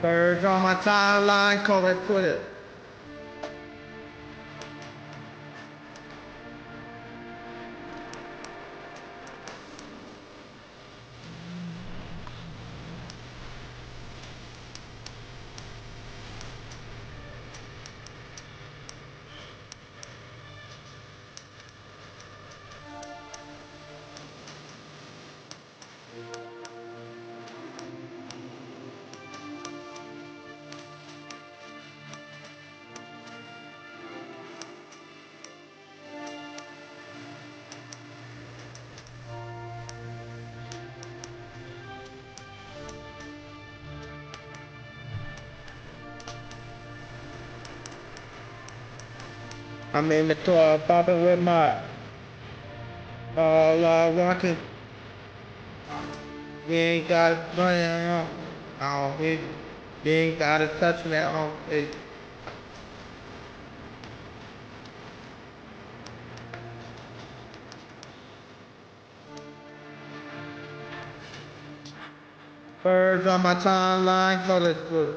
Birds on my timeline, call it Twitter. I'm in the club, popping with my rockin'. We ain't got money on it. We ain't got to touch me on it. Birds on my timeline, call it Twitter.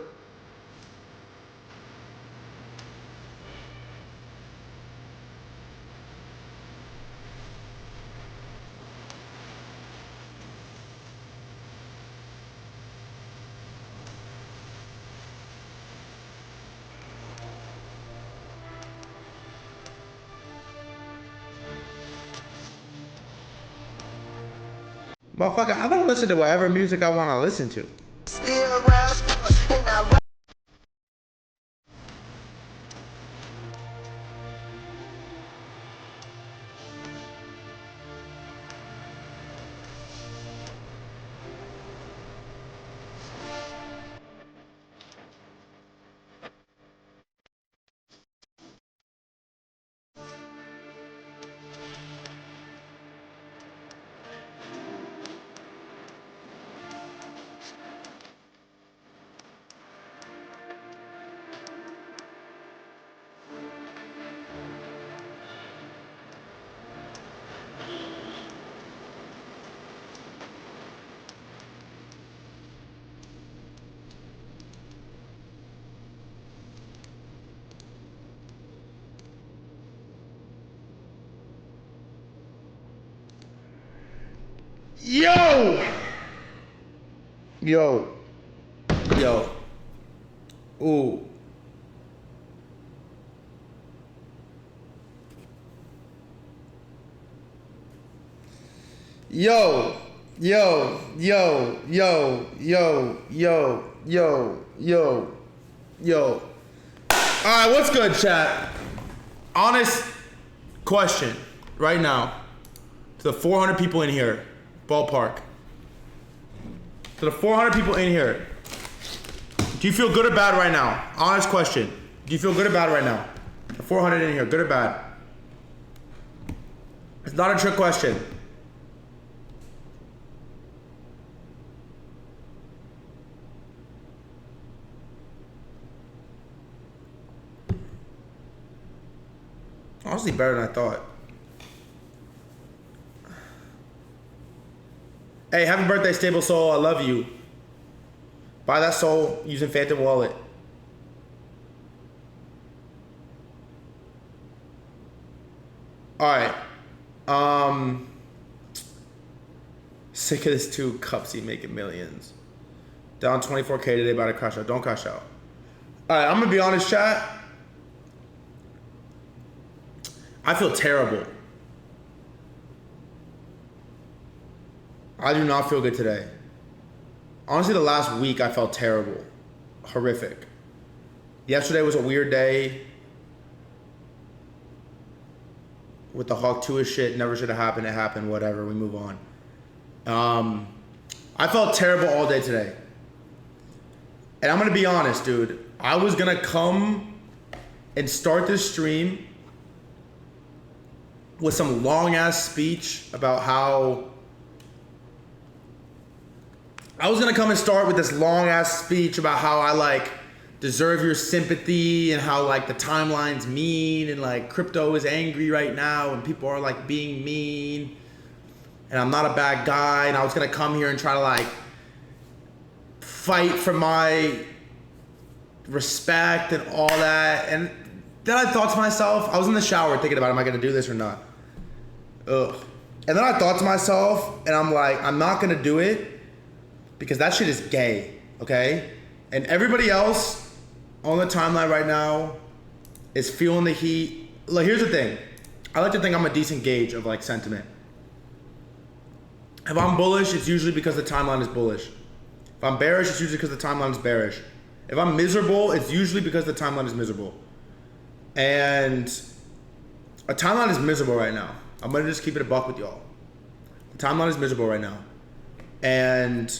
Motherfucker, I don't listen to whatever music I want to listen to. Yo! Yo. Yo. Ooh. Yo. Yo. Yo. Yo. Yo. Yo. Yo. Yo. Yo. Alright, what's good, chat? Honest question right now to the 400 people in here. Ballpark. To the 400 people in here, do you feel good or bad right now? Honest question. Do you feel good or bad right now? The 400 in here, good or bad? It's not a trick question. Honestly, better than I thought. Hey, happy birthday, Stable Soul. I love you. Buy that soul using Phantom Wallet. Alright. Sick of this two Cupsy making millions. Down 24K today, about to crash out. Don't crash out. Alright, I'm gonna be honest, chat. I feel terrible. I do not feel good today. Honestly, the last week I felt terrible. Horrific. Yesterday was a weird day. With the Hawk 2 shit, never should have happened. It happened, whatever, we move on. I felt terrible all day today. And I'm gonna be honest, dude. I was gonna come and start this stream with some long ass speech about how I was gonna come and start with this long ass speech about how I like deserve your sympathy and how like the timeline's mean and like crypto is angry right now and people are like being mean and I'm not a bad guy, and I was gonna come here and try to like fight for my respect and all that. And then I thought to myself, I was in the shower thinking about, am I gonna do this or not? Ugh. And then I thought to myself, and I'm like, I'm not gonna do it because that shit is gay, okay? And everybody else on the timeline right now is feeling the heat. Like, here's the thing. I like to think I'm a decent gauge of like sentiment. If I'm bullish, it's usually because the timeline is bullish. If I'm bearish, it's usually because the timeline is bearish. If I'm miserable, it's usually because the timeline is miserable. And a timeline is miserable right now. I'm gonna just keep it a buck with y'all. The timeline is miserable right now. And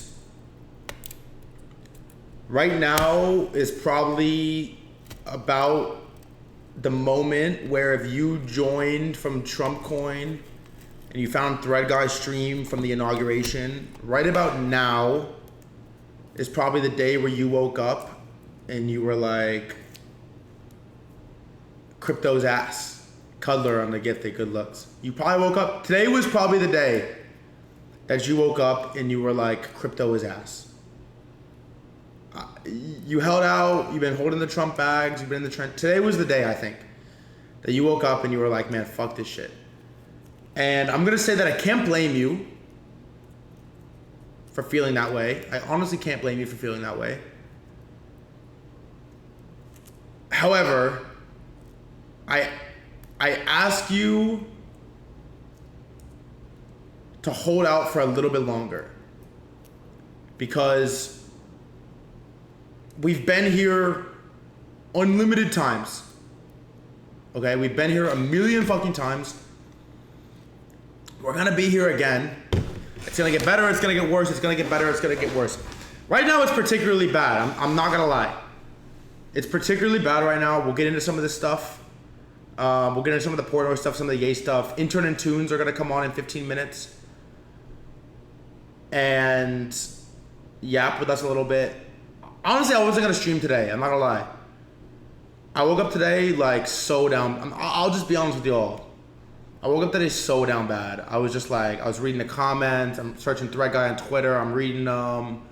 right now is probably about the moment where if you joined from Trump Coin and you found Thread Guy's stream from the inauguration, right about now is probably the day where you woke up and you were like, crypto's ass, cuddler on the gifted good looks. You probably woke up, today was probably the day that you woke up and you were like, crypto is ass. You held out, you've been holding the Trump bags, you've been in the trend. Today was the day, I think, that you woke up and you were like, man, fuck this shit. And I'm gonna say that I can't blame you for feeling that way. I honestly can't blame you for feeling that way. However, I ask you to hold out for a little bit longer because we've been here unlimited times. Okay, we've been here a million fucking times. We're gonna be here again. It's gonna get better, it's gonna get worse, it's gonna get better, it's gonna get worse. Right now it's particularly bad, I'm not gonna lie. It's particularly bad right now. We'll get into some of this stuff. We'll get into some of the Portnoy stuff, some of the Ye stuff. Intern and Tunes are gonna come on in 15 minutes. And yap with us a little bit. Honestly, I wasn't gonna stream today, I'm not gonna lie. I woke up today like so down. I'll just be honest with y'all. I woke up today so down bad. I was just like, I was reading the comments. I'm searching Thread Guy on Twitter. I'm reading them.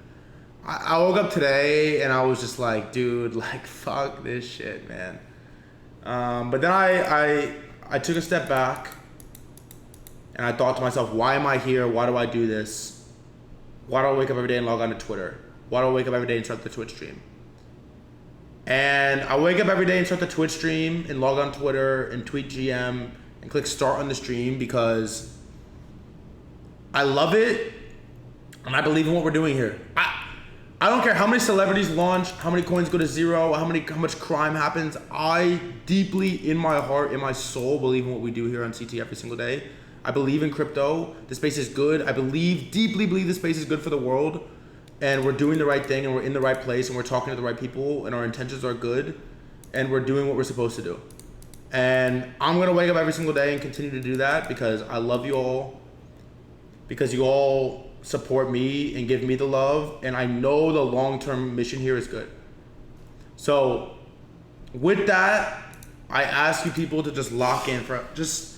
I woke up today and I was just like, dude, like, fuck this shit, man. But then I took a step back and I thought to myself, why am I here? Why do I do this? Why do I wake up every day and log on to Twitter? Why do I wake up every day and start the Twitch stream? And I wake up every day and start the Twitch stream and log on Twitter and tweet GM and click start on the stream because I love it and I believe in what we're doing here. I don't care how many celebrities launch, how many coins go to zero, how much crime happens. I deeply, in my heart, in my soul, believe in what we do here on CT every single day. I believe in crypto. The space is good. I deeply believe the space is good for the world. And we're doing the right thing and we're in the right place and we're talking to the right people and our intentions are good and we're doing what we're supposed to do. And I'm gonna wake up every single day and continue to do that because I love you all, because you all support me and give me the love, and I know the long-term mission here is good. So with that, I ask you people to just lock in for just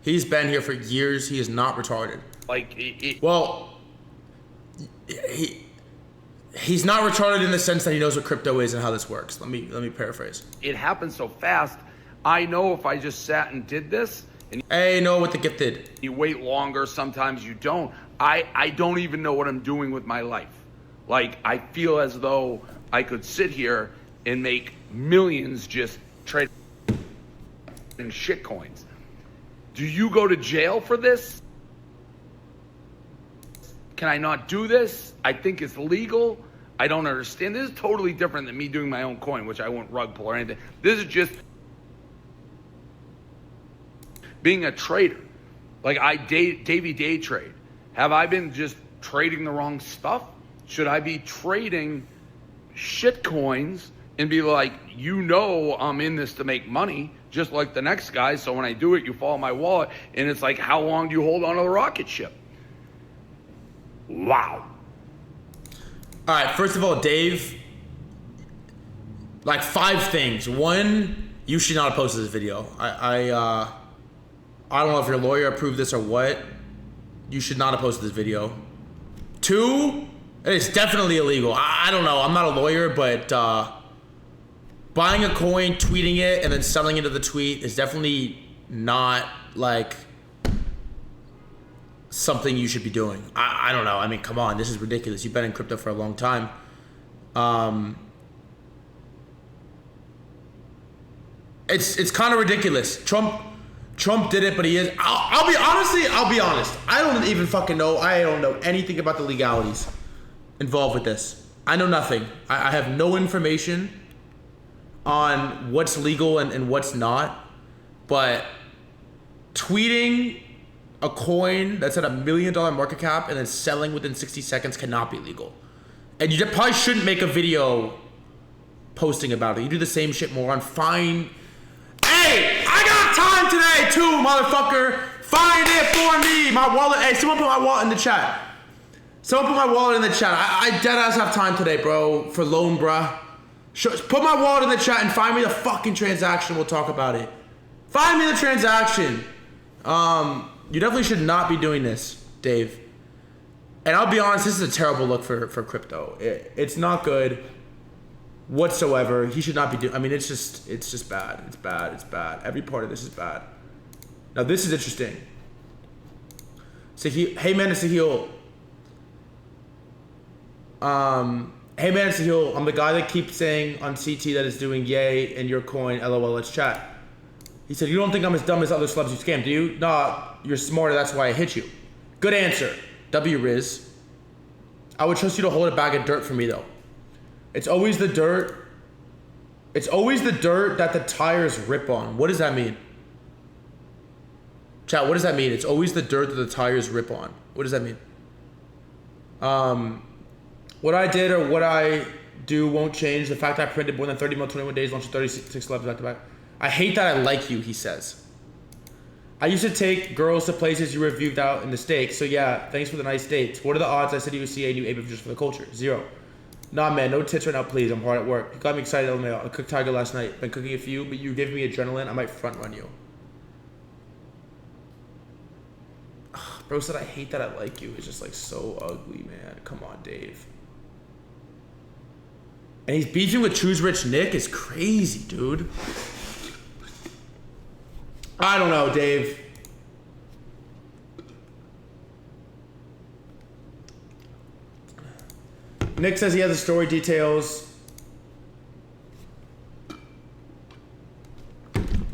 He's been here for years. He is not retarded. Like, well, he's not retarded in the sense that he knows what crypto is and how this works. Let me paraphrase. It happens so fast. I know if I just sat and did this, and hey, no, with the gifted. You wait longer. Sometimes you don't. I don't even know what I'm doing with my life. Like, I feel as though I could sit here and make millions just trading shit coins. Do you go to jail for this? Can I not do this? I think it's legal. I don't understand. This is totally different than me doing my own coin, which I won't rug pull or anything. This is just being a trader. Like, I day trade. Have I been just trading the wrong stuff? Should I be trading shit coins and be like, you know, I'm in this to make money, just like the next guy. So when I do it, you follow my wallet. And it's like, how long do you hold on to the rocket ship? Wow. All right, first of all, Dave, like 5 things. 1, you should not have posted this video. I don't know if your lawyer approved this or what. You should not have posted this video. 2, it's definitely illegal. I don't know. I'm not a lawyer, but buying a coin, tweeting it, and then selling it to the tweet is definitely not like something you should be doing. I don't know. I mean, come on. This is ridiculous. You've been in crypto for a long time. It's kind of ridiculous. Trump did it, but he is. I'll be honest. I don't even fucking know. I don't know anything about the legalities involved with this. I know nothing. I have no information on what's legal and what's not. But tweeting a coin that's at $1 million market cap and then selling within 60 seconds cannot be legal. And you probably shouldn't make a video posting about it. You do the same shit more on fine. Hey, I got time today too, motherfucker. Find it for me. My wallet. Hey, someone put my wallet in the chat. I dead ass have time today, bro, for loan, bruh. Put my wallet in the chat and find me the fucking transaction. We'll talk about it. Find me the transaction. You definitely should not be doing this, Dave. And I'll be honest, this is a terrible look for crypto. It's not good whatsoever. He should not be doing. I mean, it's just bad. It's bad. Every part of this is bad. Now this is interesting. Hey man, it's Sahil. Hey man, it's Sahil. I'm the guy that keeps saying on CT that it's doing yay and your coin. LOL. Let's chat. He said, you don't think I'm as dumb as other celebs you scam, do you? Nah, you're smarter, that's why I hit you. Good answer. W Riz. I would trust you to hold a bag of dirt for me though. It's always the dirt. It's always the dirt that the tires rip on. What does that mean? Chat, what does that mean? It's always the dirt that the tires rip on. What does that mean? What I did or what I do won't change. The fact I printed more than 30 mil 21 days, launched 36 celebs back to back. I hate that I like you, he says. I used to take girls to places you reviewed out in the States, so yeah, thanks for the nice dates. What are the odds I said you would see a new ABIP just for the culture? 0. Nah, man, no tits right now, please. I'm hard at work. You got me excited, LMAO. I cooked tiger last night. Been cooking a few, but you give me adrenaline, I might front run you. Bro said I hate that I like you. It's just like so ugly, man. Come on, Dave. And he's beefing with Choose Rich Nick is crazy, dude. I don't know, Dave. Nick says he has the story details.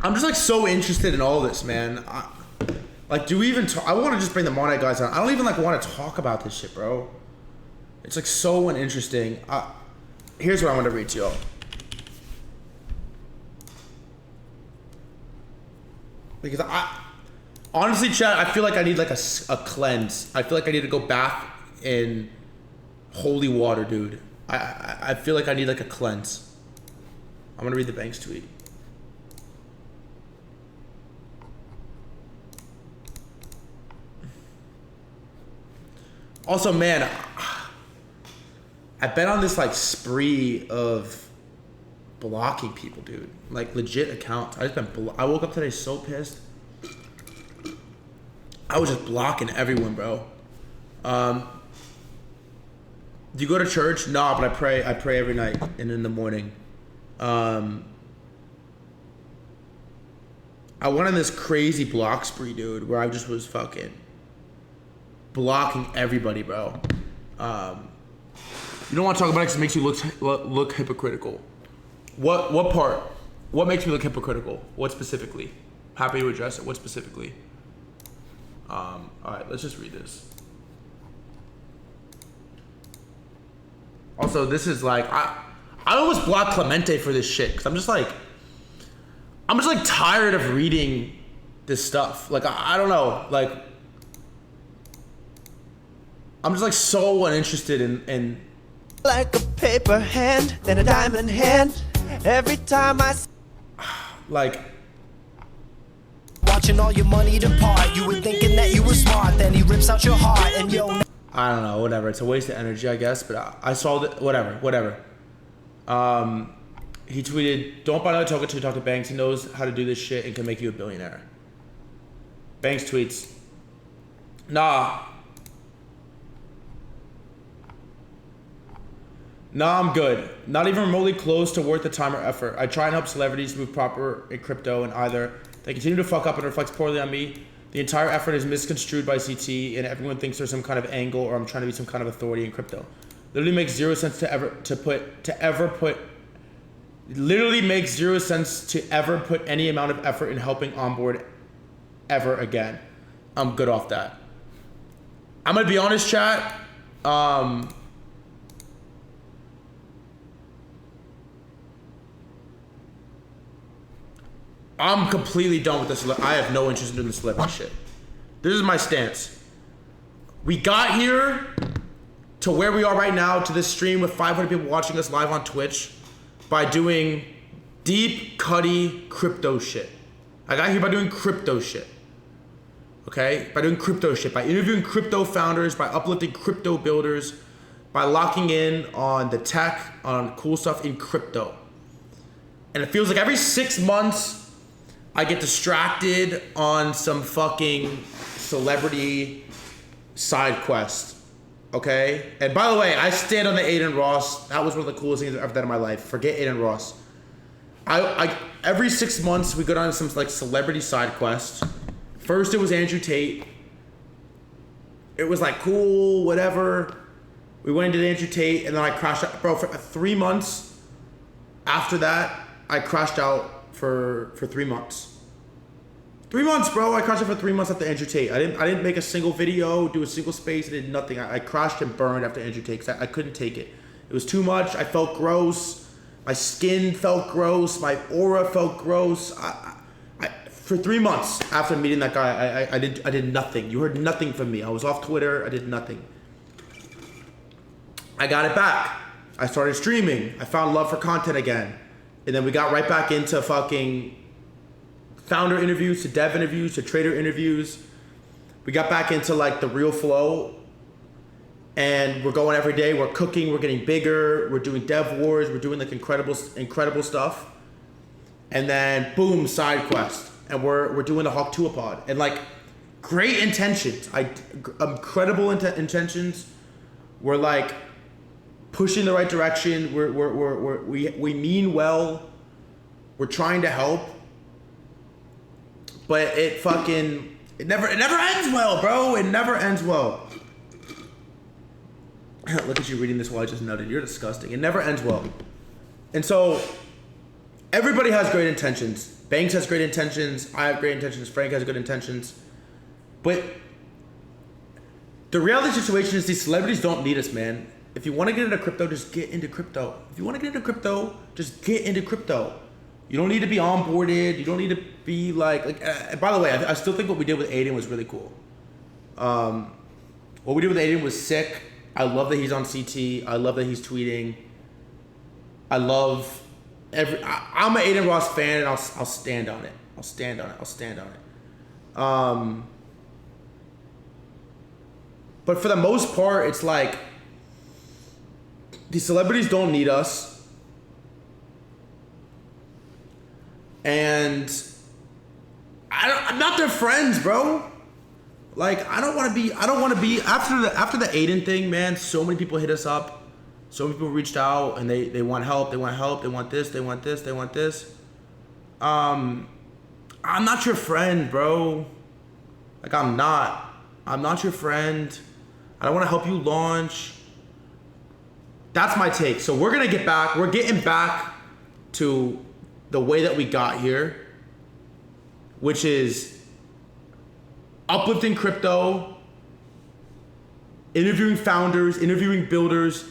I'm just like so interested in all this, man. Like, do we even talk? I want to just bring the Monite guys on. I don't even like want to talk about this shit, bro. It's like so uninteresting. Here's what I want to read to y'all. Because honestly, chat, I feel like I need like a cleanse. I feel like I need to go bath in holy water, dude. I feel like I need like a cleanse. I'm gonna read the Banks tweet. Also, man, I've been on this like spree of blocking people, dude. Like legit accounts. I woke up today so pissed. I was just blocking everyone, bro. Do you go to church? Nah, but I pray every night and in the morning. I went on this crazy block spree, dude, where I just was fucking blocking everybody, bro. You don't want to talk about it because it makes you look hypocritical. What part? What makes me look hypocritical? What specifically? Happy to address it. What specifically? All right, let's just read this. Also, this is like I almost blocked Clemente for this shit because I'm just like tired of reading this stuff. Like I don't know, like I'm just like so uninterested in like a paper hand, then a diamond hand. Every time I like watching all your money depart, you were thinking that you were smart, then he rips out your heart and yo. I don't know, whatever. It's a waste of energy, I guess. But I saw that. Whatever. He tweeted, "Don't buy another token to talk to Banks. He knows how to do this shit and can make you a billionaire." Banks tweets, Nah, I'm good. Not even remotely close to worth the time or effort. I try and help celebrities move proper in crypto, and either they continue to fuck up and reflects poorly on me. The entire effort is misconstrued by CT, and everyone thinks there's some kind of angle or I'm trying to be some kind of authority in crypto. Literally makes zero sense to ever put any amount of effort in helping onboard ever again. I'm good off that. I'm gonna be honest, chat. I'm completely done with this. I have no interest in doing the celebrity shit. This is my stance. We got here to where we are right now, to this stream with 500 people watching us live on Twitch by doing deep, cutty crypto shit. I got here by doing crypto shit. Okay? By doing crypto shit. By interviewing crypto founders, by uplifting crypto builders, by locking in on the tech, on cool stuff in crypto. And it feels like every 6 months, I get distracted on some fucking celebrity side quest, okay? And by the way, I stand on the Aiden Ross. That was one of the coolest things I've ever done in my life. Forget Aiden Ross. I every 6 months we go down some like celebrity side quest. First it was Andrew Tate. It was like cool, whatever. We went into Andrew Tate and then I crashed out. Bro, for 3 months after that, I crashed out for 3 months. 3 months, bro. I crashed it for 3 months after Andrew Tate. I didn't make a single video, do a single space. I did nothing. I crashed and burned after Andrew Tate because I couldn't take it. It was too much. I felt gross. My skin felt gross. My aura felt gross. For 3 months after meeting that guy, I did nothing. You heard nothing from me. I was off Twitter. I did nothing. I got it back. I started streaming. I found love for content again. And then we got right back into fucking founder interviews, to dev interviews, to trader interviews. We got back into like the real flow. And we're going every day. We're cooking. We're getting bigger. We're doing dev wars. We're doing like incredible stuff. And then boom, side quest. And we're doing the Hawk Tuapod. And like great intentions. Incredible intentions. We're like pushing the right direction. We mean well. We're trying to help. But it never ends well, bro. It never ends well. Look at you reading this while I just nutted. You're disgusting. It never ends well. And so everybody has great intentions. Banks has great intentions. I have great intentions. Frank has good intentions. But the reality situation is these celebrities don't need us, man. If you want to get into crypto, just get into crypto. If you want to get into crypto, just get into crypto. You don't need to be onboarded. You don't need to be like by the way, I still think what we did with Aiden was really cool. What we did with Aiden was sick. I love that he's on CT. I love that he's tweeting. I'm an Aiden Ross fan, and I'll stand on it. I'll stand on it. But for the most part, it's like these celebrities don't need us. And I'm not their friends, bro. Like, I don't want to be after the Aiden thing, man. So many people hit us up. So many people reached out and they want help. They want this. They want this. I'm not your friend, bro. Like, I'm not your friend. I don't want to help you launch. That's my take. So we're getting back to the way that we got here, which is uplifting crypto, interviewing founders, interviewing builders,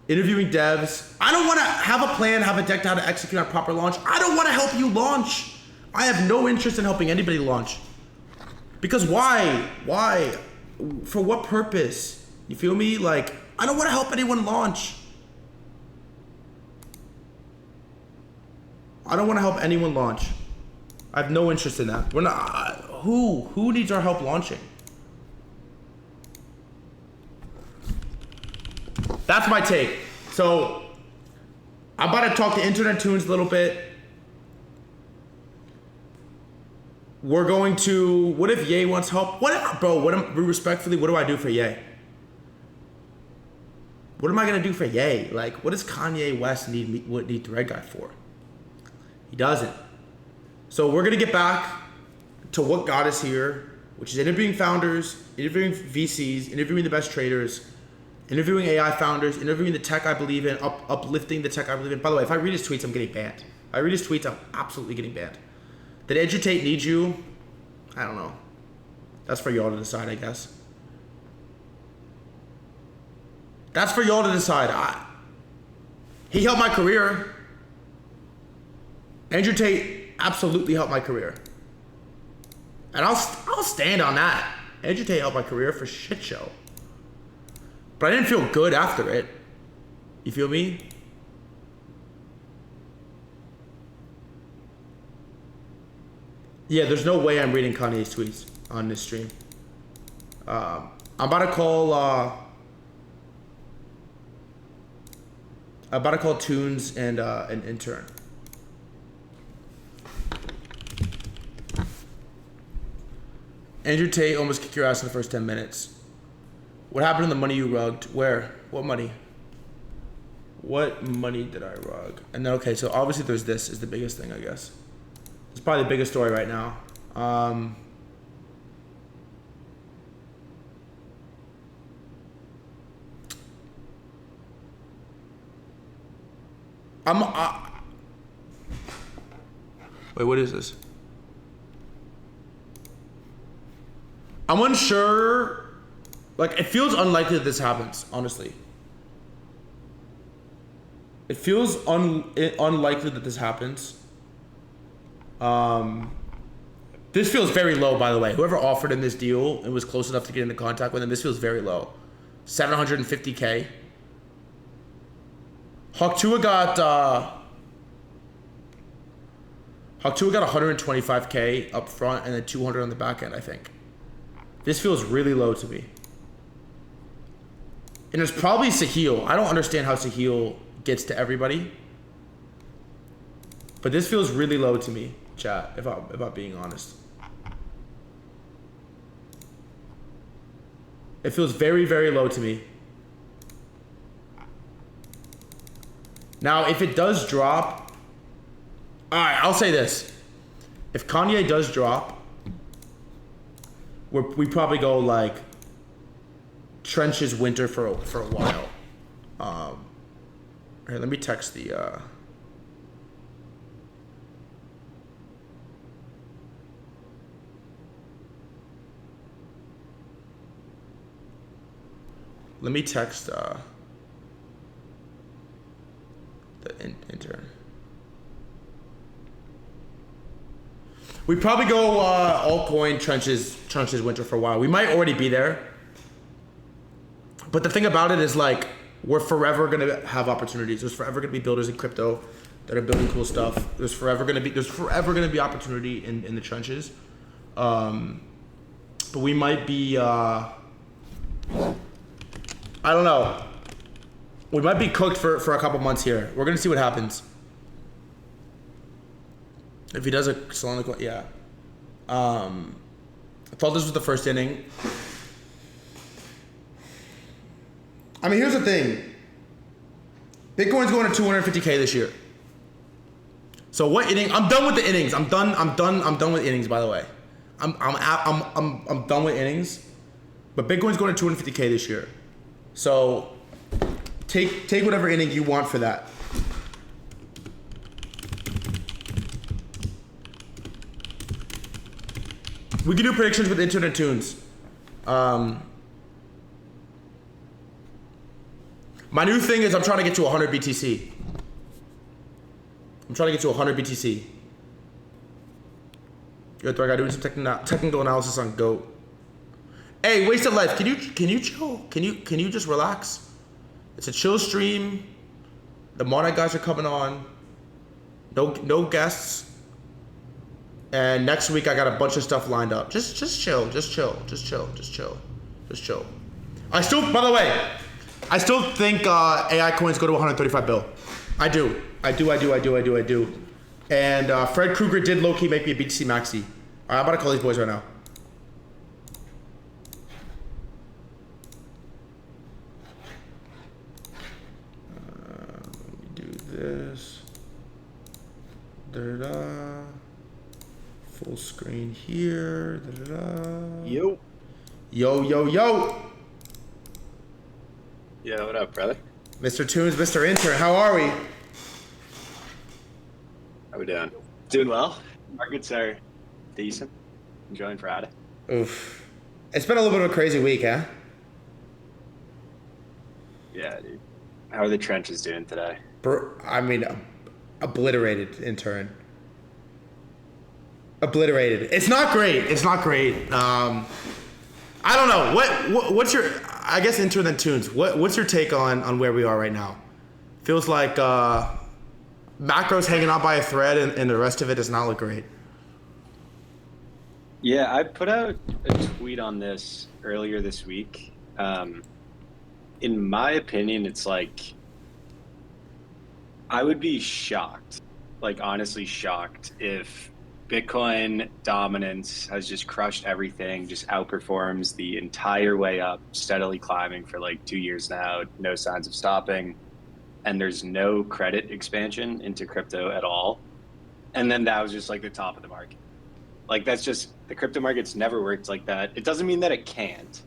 interviewing devs. I don't want to have a plan, have a deck to how to execute on proper launch. I don't want to help you launch. I have no interest in helping anybody launch. Because why? Why? For what purpose? You feel me? Like, I don't want to help anyone launch. I don't want to help anyone launch. I have no interest in that. We're not. Who needs our help launching? That's my take. So I'm about to talk to Internet Tunes a little bit. We're going to. What if Ye wants help? What do I do for Ye? What am I gonna do for Ye? Like, what does Kanye West need the red guy for? He doesn't. So we're gonna get back to what got us here, which is interviewing founders, interviewing VCs, interviewing the best traders, interviewing AI founders, interviewing the tech I believe in, uplifting the tech I believe in. By the way, if I read his tweets, I'm getting banned. If I read his tweets, I'm absolutely getting banned. Did Edutate need you? I don't know. That's for y'all to decide, I guess. That's for y'all to decide. He helped my career. Andrew Tate absolutely helped my career. And I'll stand on that. Andrew Tate helped my career for shit show. But I didn't feel good after it. You feel me? Yeah, there's no way I'm reading Kanye's tweets on this stream. I'm about to call Tunes and an intern. Andrew Tate almost kicked your ass in the first 10 minutes. What happened to the money you rugged? Where? What money? What money did I rug? And then, okay, so obviously there's this is the biggest thing, I guess. It's probably the biggest story right now. Wait, what is this? I'm unsure. Like, it feels unlikely that this happens, honestly. It feels unlikely that this happens. This feels very low, by the way. Whoever offered him this deal and was close enough to get into contact with him, this feels very low. 750K. Hawk2 got 125K up front and then 200 on the back end, I think. This feels really low to me. And there's probably Sahil. I don't understand how Sahil gets to everybody. But this feels really low to me, chat, if I'm being honest. It feels very, very low to me. Now, if it does drop... Alright, I'll say this. If Kanye does drop, we probably go like trenches winter for a while. Here, let me text the... Let me text the intern. We probably go altcoin trenches winter for a while. We might already be there. But the thing about it is, like, we're forever gonna have opportunities. There's forever gonna be builders in crypto that are building cool stuff. There's forever gonna be opportunity in the trenches. But we might be I don't know. We might be cooked for a couple months here. We're gonna see what happens. If he does a Solana, yeah. I thought this was the first inning. I mean, here's the thing. Bitcoin's going to 250K this year. So what inning? I'm done with the innings. I'm done with innings. By the way, I'm done with innings. But Bitcoin's going to 250K this year. So take whatever inning you want for that. We can do predictions with internet tunes. My new thing is I'm trying to get to 100 BTC. I'm trying to get to 100 BTC. Yo, Thorg, I'm doing some technical analysis on GOAT. Hey, Wasted Life, can you chill? Can you just relax? It's a chill stream. The Monarch guys are coming on. No guests. And next week I got a bunch of stuff lined up. Just chill. I still, by the way, I still think AI coins go to 135 bill. I do. And Fred Krueger did low-key make me a BTC maxi. All right, I'm about to call these boys right now. Let me do this. Da-da-da. Full screen here. Da-da-da. Yo. Yeah, what up, brother? Mr. Tunes, Mr. Intern, how are we? How we doing? Doing well. Markets are decent. Enjoying Friday. Oof. It's been a little bit of a crazy week, huh? Yeah, dude. How are the trenches doing today? I mean, obliterated, Intern. Obliterated. It's not great. I don't know. What's your, I guess, Intern and Tunes, what's your take on where we are right now? Feels like macro's hanging out by a thread and the rest of it does not look great. Yeah, I put out a tweet on this earlier this week. In my opinion, it's like, I would be shocked, like honestly shocked, if Bitcoin dominance has just crushed everything, just outperforms the entire way up, steadily climbing for like 2 years now, no signs of stopping, and there's no credit expansion into crypto at all. And then that was just like the top of the market. Like that's just, the crypto market's never worked like that. It doesn't mean that it can't.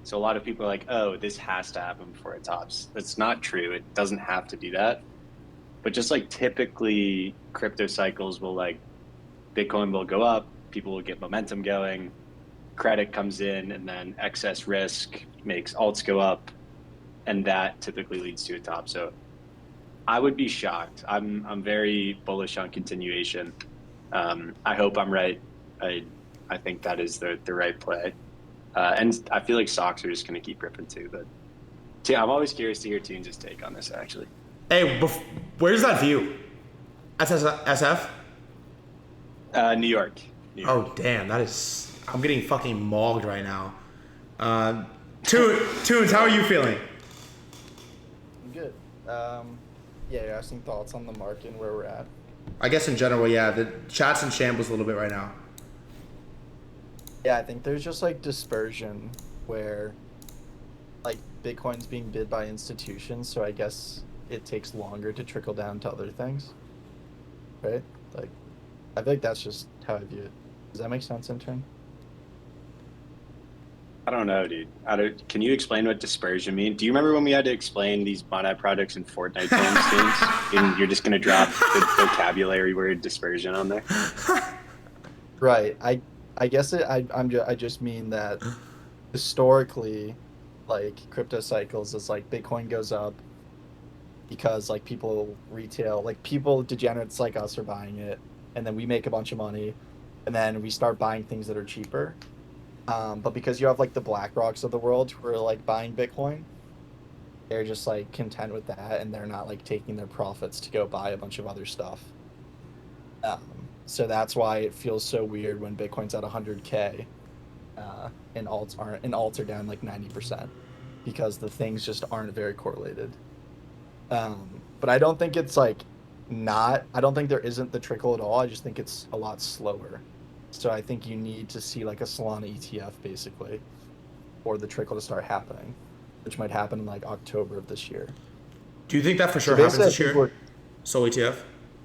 So a lot of people are like, oh, this has to happen before it tops. That's not true. It doesn't have to do that. But just like typically crypto cycles will like, Bitcoin will go up, people will get momentum going, credit comes in, and then excess risk makes alts go up, and that typically leads to a top. So I would be shocked. I'm very bullish on continuation. I hope I'm right. I think that is the right play. And I feel like stocks are just going to keep ripping too. But I'm always curious to hear Tunes' take on this, actually. Hey, where's that view? SF? New York. Oh, damn. That is... I'm getting fucking mauled right now. Tunes, how are you feeling? I'm good. Yeah, you're asking thoughts on the market and where we're at. I guess in general, yeah. The chat's in shambles a little bit right now. Yeah, I think there's just like dispersion where like Bitcoin's being bid by institutions, so I guess it takes longer to trickle down to other things. Right? Like, I feel like that's just how I view it. Does that make sense, Intern? I don't know, dude. Can you explain what dispersion means? Do you remember when we had to explain these Monet products in Fortnite games? And you're just going to drop the vocabulary word dispersion on there? Right. I guess I just mean that historically, like crypto cycles is like Bitcoin goes up because like people degenerates like us are buying it, and then we make a bunch of money, and then we start buying things that are cheaper. But because you have like the BlackRocks of the world who are like buying Bitcoin, they're just like content with that, and they're not like taking their profits to go buy a bunch of other stuff. So that's why it feels so weird when Bitcoin's at 100K, and alts are down like 90%, because the things just aren't very correlated. But I don't think it's like I don't think there isn't the trickle at all. I just think it's a lot slower. So I think you need to see like a Solana ETF basically, or the trickle to start happening, which might happen in like October of this year. Do you think that for So sure happens basically, I this think year? Sol ETF.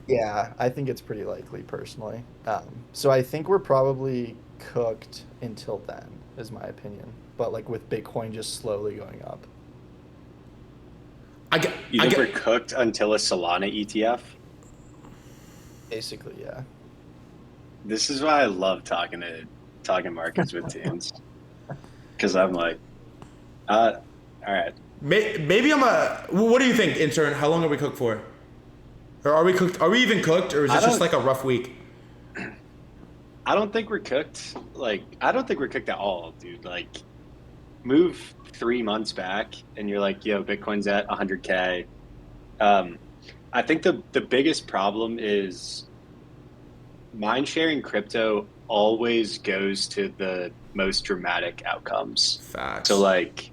yeah, I think it's pretty likely personally. So I think we're probably cooked until then, is my opinion. But like with Bitcoin just slowly going up. You think we're cooked until a Solana ETF? Basically, yeah. This is why I love talking markets with teams, because I'm like, all right. Maybe I'm a. What do you think, intern? How long are we cooked for? Or are we cooked? Are we even cooked, or is it just like a rough week? I don't think we're cooked. Like, I don't think we're cooked at all, dude. Like, move 3 months back, and you're like, yo, Bitcoin's at 100K. I think the biggest problem is mind sharing crypto always goes to the most dramatic outcomes. Facts. So like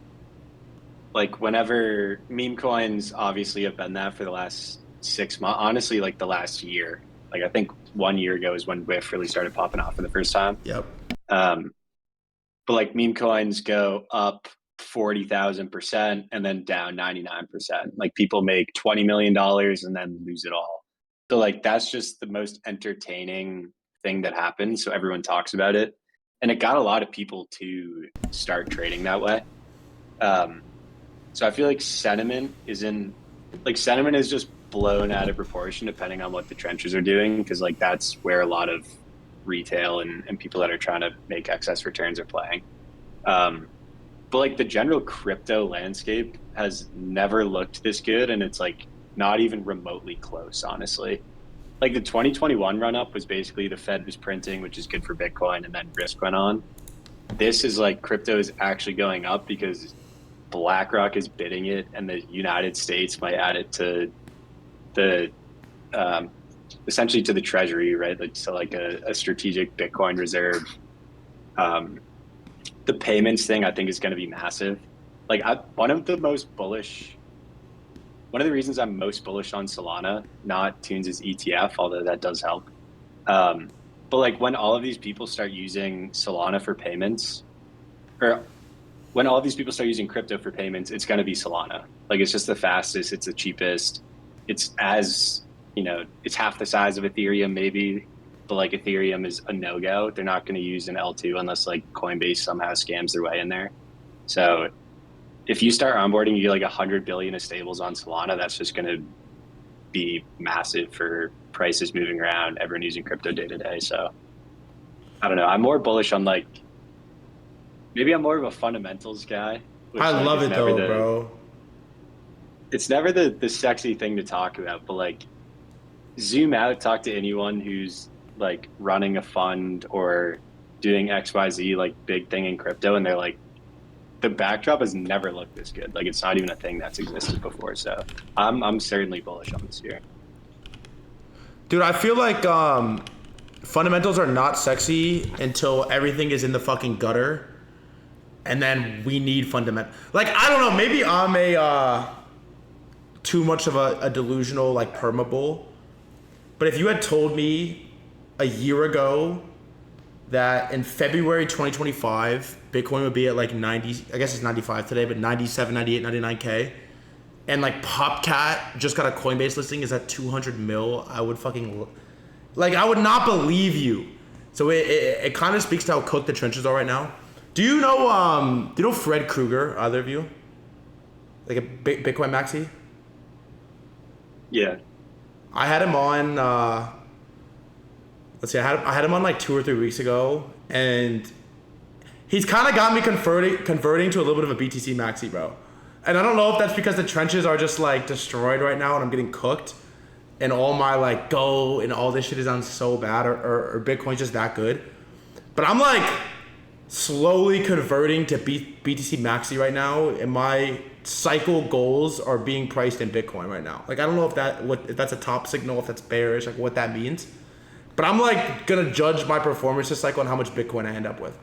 whenever meme coins obviously have been that for the last 6 months, honestly, like the last year. Like I think 1 year ago is when WIF really started popping off for the first time. Yep. But like meme coins go up 40,000% and then down 99%. Like people make $20 million and then lose it all. So like that's just the most entertaining thing that happens. So everyone talks about it. And it got a lot of people to start trading that way. So I feel like sentiment is just blown out of proportion depending on what the trenches are doing, because like that's where a lot of retail and people that are trying to make excess returns are playing. But like the general crypto landscape has never looked this good, and it's like not even remotely close, honestly. Like the 2021 run up was basically the Fed was printing, which is good for Bitcoin, and then risk went on. This is like crypto is actually going up because BlackRock is bidding it, and the United States might add it to the essentially to the treasury, right? Like so, like a strategic Bitcoin reserve. The payments thing, I think, is going to be massive. Like one of the reasons I'm most bullish on Solana, not Tunes' ETF, although that does help. But like when all of these people start using Solana for payments, or when all of these people start using crypto for payments, it's going to be Solana. Like it's just the fastest, it's the cheapest. It's it's half the size of Ethereum maybe, but like Ethereum is a no-go. They're not going to use an L2 unless like Coinbase somehow scams their way in there. So if you start onboarding, you get like 100 billion of stables on Solana, that's just going to be massive for prices moving around, everyone using crypto day to day. So I don't know. I'm more bullish on maybe I'm more of a fundamentals guy. I love it though, bro. It's never the sexy thing to talk about, but like zoom out, talk to anyone who's like running a fund or doing XYZ like big thing in crypto, and they're like, the backdrop has never looked this good. Like it's not even a thing that's existed before. So I'm certainly bullish on this year. Dude, I feel like fundamentals are not sexy until everything is in the fucking gutter. And then we need fundamental. Like, I don't know, maybe I'm a too much of a delusional like perma bull. But if you had told me a year ago that in February 2025, Bitcoin would be at like 90, I guess it's 95 today, but 97, 98, 99K. And like Popcat just got a Coinbase listing is at 200 mil, I would fucking, like I would not believe you. So it kind of speaks to how cooked the trenches are right now. Do you know Fred Krueger, either of you? Like a Bitcoin maxi? Yeah. I had him on, let's see, I had him on like 2 or 3 weeks ago, and he's kind of got me converting to a little bit of a BTC maxi, bro. And I don't know if that's because the trenches are just like destroyed right now and I'm getting cooked, and all my like Go and all this shit is on so bad, or Bitcoin's just that good. But I'm like slowly converting to BTC maxi right now, and my cycle goals are being priced in Bitcoin right now. Like I don't know if that's a top signal, if that's bearish, like what that means. But I'm like gonna judge my performance this cycle on how much Bitcoin I end up with.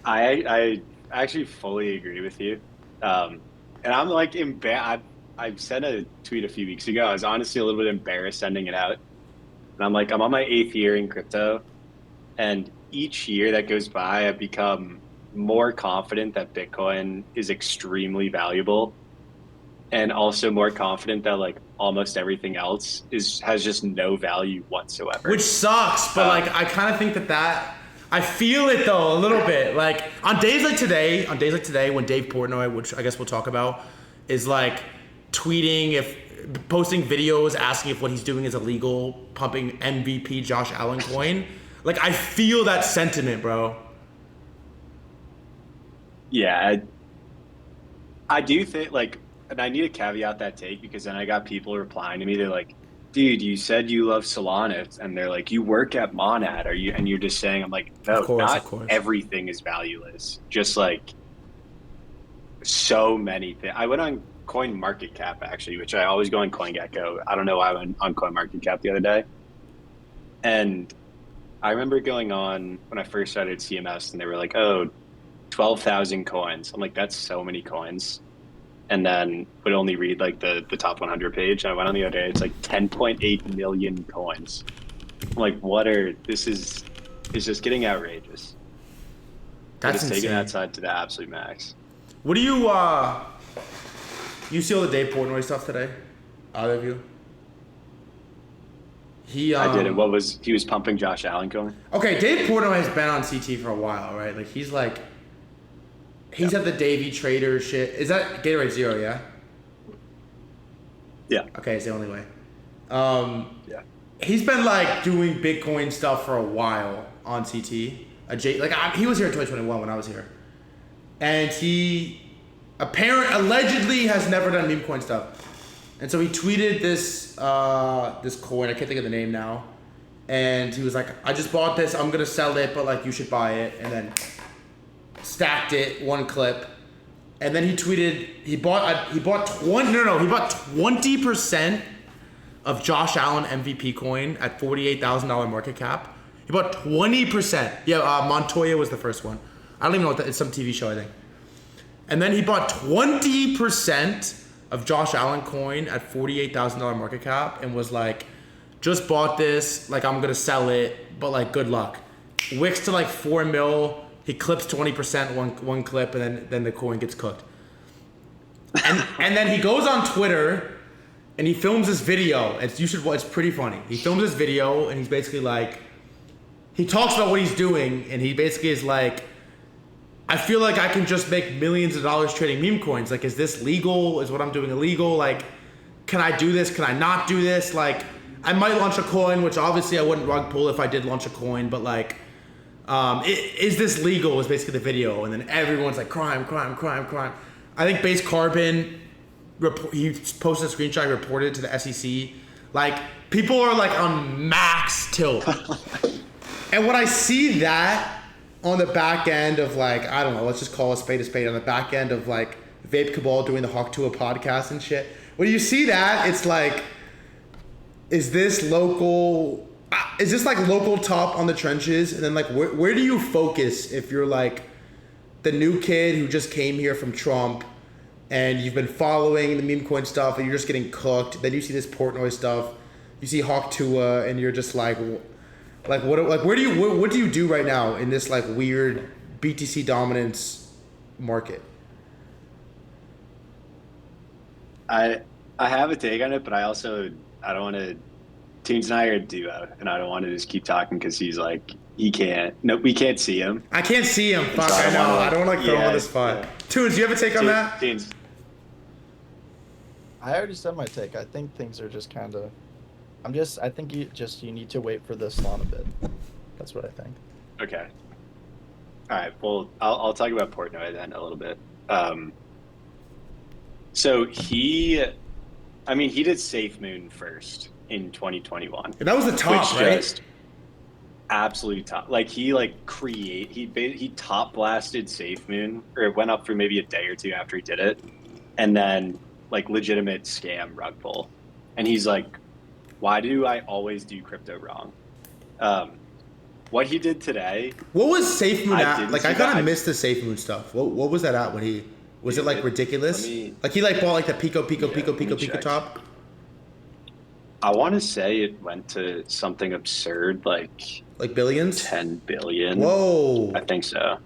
I actually fully agree with you, and I'm like I sent a tweet a few weeks ago. I was honestly a little bit embarrassed sending it out And I'm like, I'm on my 8th year in crypto. And each year that goes by, I've become more confident that Bitcoin is extremely valuable, and also more confident that like almost everything else has just no value whatsoever. Which sucks, but like I kind of think that I feel it though a little bit. Like on days like today, when Dave Portnoy, which I guess we'll talk about, is like posting videos asking if what he's doing is illegal, pumping MVP Josh Allen coin. Like I feel that sentiment, bro. Yeah, I do think like, and I need to caveat that take, because then I got people replying to me. They're like, dude, you said you love Solana, and they're like, you work at Monad, are you? And you're just saying, I'm like, no, not everything is valueless. Just like so many things. I went on CoinMarketCap actually, which I always go on CoinGecko. I don't know why I went on CoinMarketCap the other day. And I remember going on when I first started CMS, and they were like, oh, 12,000 coins. I'm like, that's so many coins. And then would only read like the top 100 page. And I went on the other day, it's like 10.8 million coins. I'm like, this is just getting outrageous. That's insane. Taking that side to the absolute max. What do you see all the Dave Portnoy stuff today? Either of you? I did it. He was pumping Josh Allen coin? Okay, Dave Portnoy has been on CT for a while, right? Like he's at the Davey Trader shit. Is that Gatorade Zero, yeah? Yeah. Okay, it's the only way. Yeah. He's been like doing Bitcoin stuff for a while on CT. He was here in 2021 when I was here. And he allegedly has never done meme coin stuff. And so he tweeted this coin, I can't think of the name now. And he was like, I just bought this, I'm gonna sell it, but like you should buy it. And then stacked it, one clip. And then he tweeted, he bought 20% of Josh Allen MVP coin at $48,000 market cap. He bought 20%. Yeah, Montoya was the first one. I don't even know what it's some TV show, I think. And then he bought 20% of Josh Allen coin at $48,000 market cap and was like, just bought this, like I'm gonna sell it, but like good luck. Wicks to like 4 mil, he clips 20% one clip, and then the coin gets cooked. And then he goes on Twitter and he films this video. It's pretty funny. He films this video and he's basically like, he talks about what he's doing, and he basically is like, I feel like I can just make millions of dollars trading meme coins. Like, is this legal? Is what I'm doing illegal? Like, can I do this? Can I not do this? Like, I might launch a coin, which obviously I wouldn't rug pull if I did launch a coin, but like, is this legal? Is basically the video, and then everyone's like, crime. I think Base Carbon, he posted a screenshot, he reported it to the SEC. Like, people are like on max tilt. And when I see that on the back end of like, I don't know, let's just call a spade, on the back end of like Vape Cabal doing the Hawk Tua podcast and shit, when you see that, it's like, is this local top on the trenches? And then like, where do you focus if you're like the new kid who just came here from Trump and you've been following the meme coin stuff and you're just getting cooked? Then you see this Portnoy stuff, you see Hawk Tua, and you're just like what do you do right now in this like weird BTC dominance market? I have a take on it, but I don't want to. Teens and I are a duo, and I don't want to just keep talking because he's like, we can't see him. I can't see him. Fuck, I know. I don't want to throw him on the spot. Yeah. Tunes, do you have a take on that? Teens. I already said my take. I think things are just kind of. I think you need to wait for the Solana bid. That's what I think. Okay. All right. Well, I'll talk about Portnoy then a little bit. So he did SafeMoon first in 2021. And that was the top, right? Just absolute top. Like he top blasted SafeMoon, or it went up for maybe a day or two after he did it, and then like legitimate scam rug pull. And he's like, why do I always do crypto wrong? What he did today. What was SafeMoon at? Like I kind of missed the SafeMoon stuff. What was that at when he was it like ridiculous? Like he like bought like the Pico top. I want to say it went to something absurd, like Like billions? 10 billion. I Whoa. think so.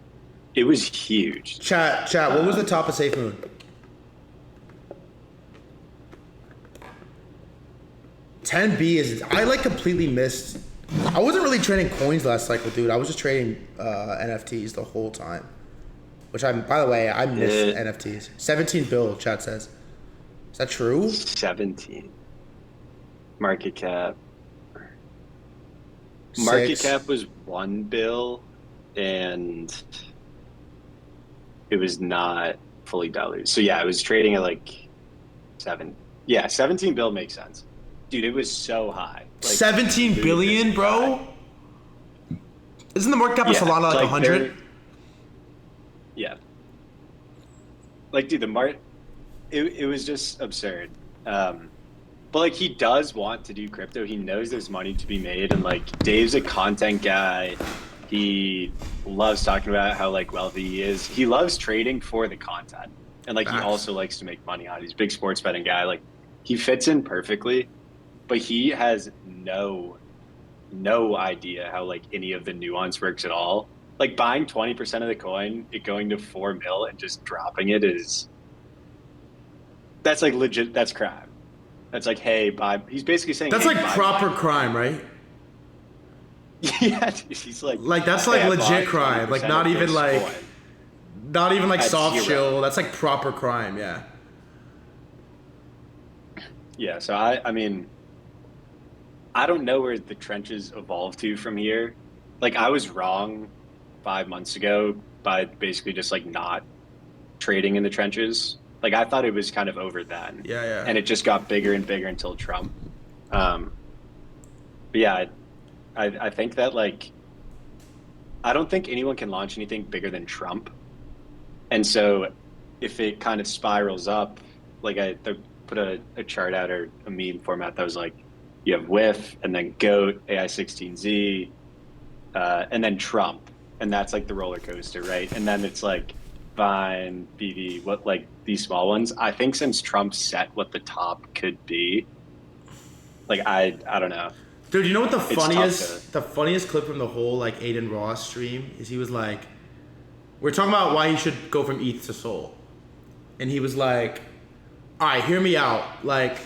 It was huge. Chat, what was the top of Safe Moon? 10B is, I like completely missed. I wasn't really trading coins last cycle, dude. I was just trading NFTs the whole time. Which by the way, I miss NFTs. 17 bill, chat says. Is that true? 17. Market cap. Six. Market cap was 1 bill, and it was not fully diluted. So yeah, it was trading at like 7. Yeah, 17 bill makes sense. Dude, it was so high. Like, 17 billion, bro? high. Isn't the market cap of Solana like 100? Yeah. Like, dude, it was just absurd. But like, he does want to do crypto. He knows there's money to be made, and like, Dave's a content guy. He loves talking about how like wealthy he is. He loves trading for the content, and like, he also likes to make money on it. He's a big sports betting guy. Like, he fits in perfectly, but he has no idea how like any of the nuance works at all. Like, buying 20% of the coin, it going to 4 mil and just dropping it that's like legit. That's crime. That's like, hey, buy. He's basically saying that's hey, like proper crime, right? Yeah, he's like that's hey, like legit crime. Like not even like soft zero. chill. That's like proper crime. Yeah. Yeah. So I mean, I don't know where the trenches evolve to from here. Like, I was wrong 5 months ago by basically just like not trading in the trenches. Like, I thought it was kind of over then. Yeah. And it just got bigger and bigger until Trump. But yeah, I think that like, I don't think anyone can launch anything bigger than Trump. And so if it kind of spirals up, like I put a chart out or a meme format that was like, you have WIF and then GOAT, AI16Z, and then Trump. And that's like the roller coaster, right? And then it's like Vine, BD, what like these small ones. I think since Trump set what the top could be, like I don't know. Dude, you know what the funniest clip from the whole like Aiden Ross stream is? He was like, we're talking about why he should go from ETH to Sol. And he was like, all right, hear me out. Like,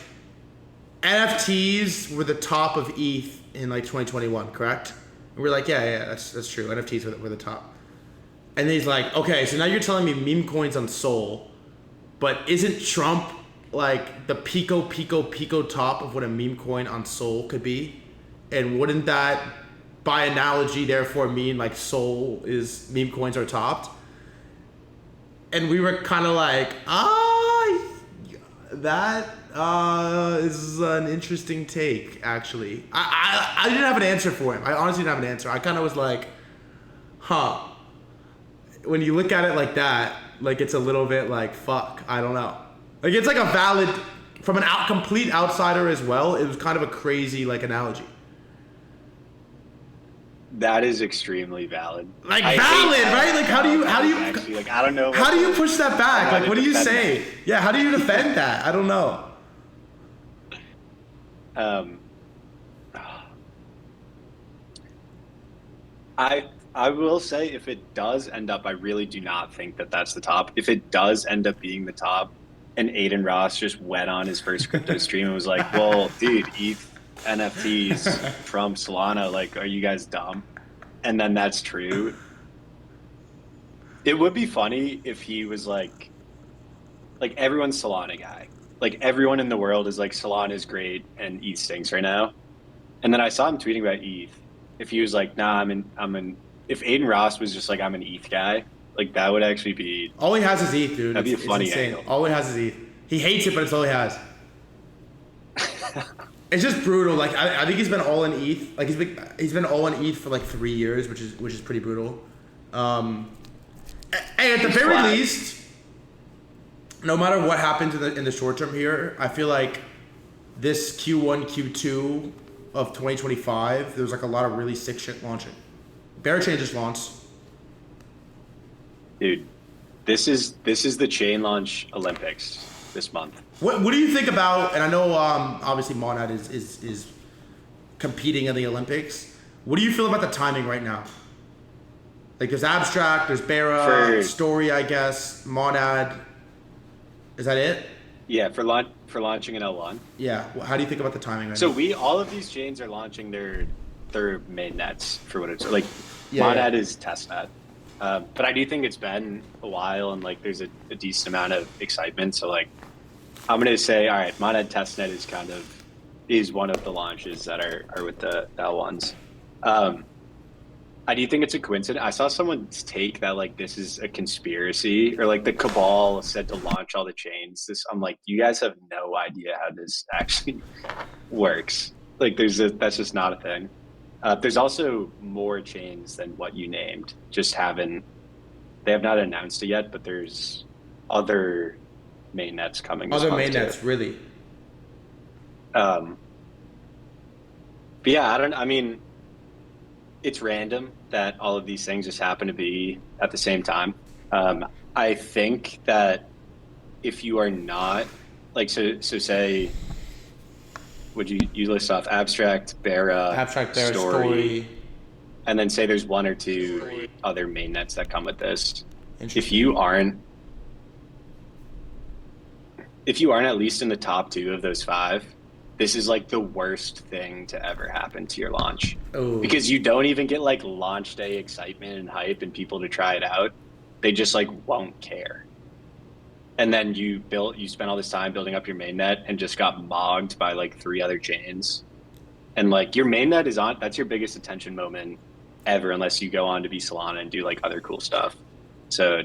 NFTs were the top of ETH in like 2021, correct? And we're like, yeah, that's true. NFTs were the top. And then he's like, okay, so now you're telling me meme coins on Sol, but isn't Trump like the pico top of what a meme coin on Sol could be? And wouldn't that, by analogy, therefore mean like Sol is meme coins are topped? And we were kind of like, that is an interesting take, actually. I didn't have an answer for him. I honestly didn't have an answer. I kind of was like, huh. When you look at it like that, like it's a little bit like, fuck, I don't know. Like it's like a valid, from an complete outsider as well, it was kind of a crazy like analogy. That is extremely valid. Like valid, right? Like how do you actually, like I don't know. How do you push that back? Like what do you say? That. Yeah, how do you defend that? I don't know. I will say, if it does end up, I really do not think that that's the top. If it does end up being the top, and Aiden Ross just went on his first crypto stream and was like, well, dude, ETH, NFTs, Trump, Solana, like, are you guys dumb? And then that's true. It would be funny if he was like everyone's Solana guy. Like, everyone in the world is like, Solana is great and ETH stinks right now. And then I saw him tweeting about ETH. If he was like, nah, if Aiden Ross was just like, I'm an ETH guy, like that would actually be. All he has is ETH, dude. That'd be a funny angle. All he has is ETH. He hates it, but it's all he has. It's just brutal. Like I think he's been all in ETH. Like he's been all in ETH for like 3 years, which is pretty brutal. And at the very least, no matter what happens in the short term here, I feel like this Q1, Q2 of 2025, there was like a lot of really sick shit launching. Bearchain just launched. Dude, this is the chain launch Olympics. this month. What do you think about? And I know obviously Monad is competing in the Olympics. What do you feel about the timing right now? Like there's Abstract, there's Bera, Story, I guess, Monad. Is that it? Yeah, for launching an L1. Yeah. How do you think about the timing right So now? all of these chains are launching their main nets for what it's like. Monad is testnet. But I do think it's been a while and like there's a decent amount of excitement. So like I'm gonna say, all right, Monad testnet is one of the launches that are with the L1s. I do think it's a coincidence. I saw someone's take that like this is a conspiracy or like the cabal said to launch all the chains. I'm like, you guys have no idea how this actually works. Like that's just not a thing. There's also more chains than what you named. They have not announced it yet, but there's other mainnets coming. Other mainnets, really? But yeah, I mean, it's random that all of these things just happen to be at the same time. I think that if you are not like, so say, would you list off Abstract, Bera, Story, and then say there's one or two other mainnets that come with this. If you aren't at least in the top 2 of those 5, this is like the worst thing to ever happen to your launch. Ooh. Because you don't even get like launch day excitement and hype and people to try it out. They just like won't care. And then you spent all this time building up your mainnet and just got mogged by like 3 other chains. And like your mainnet that's your biggest attention moment ever, unless you go on to be Solana and do like other cool stuff. So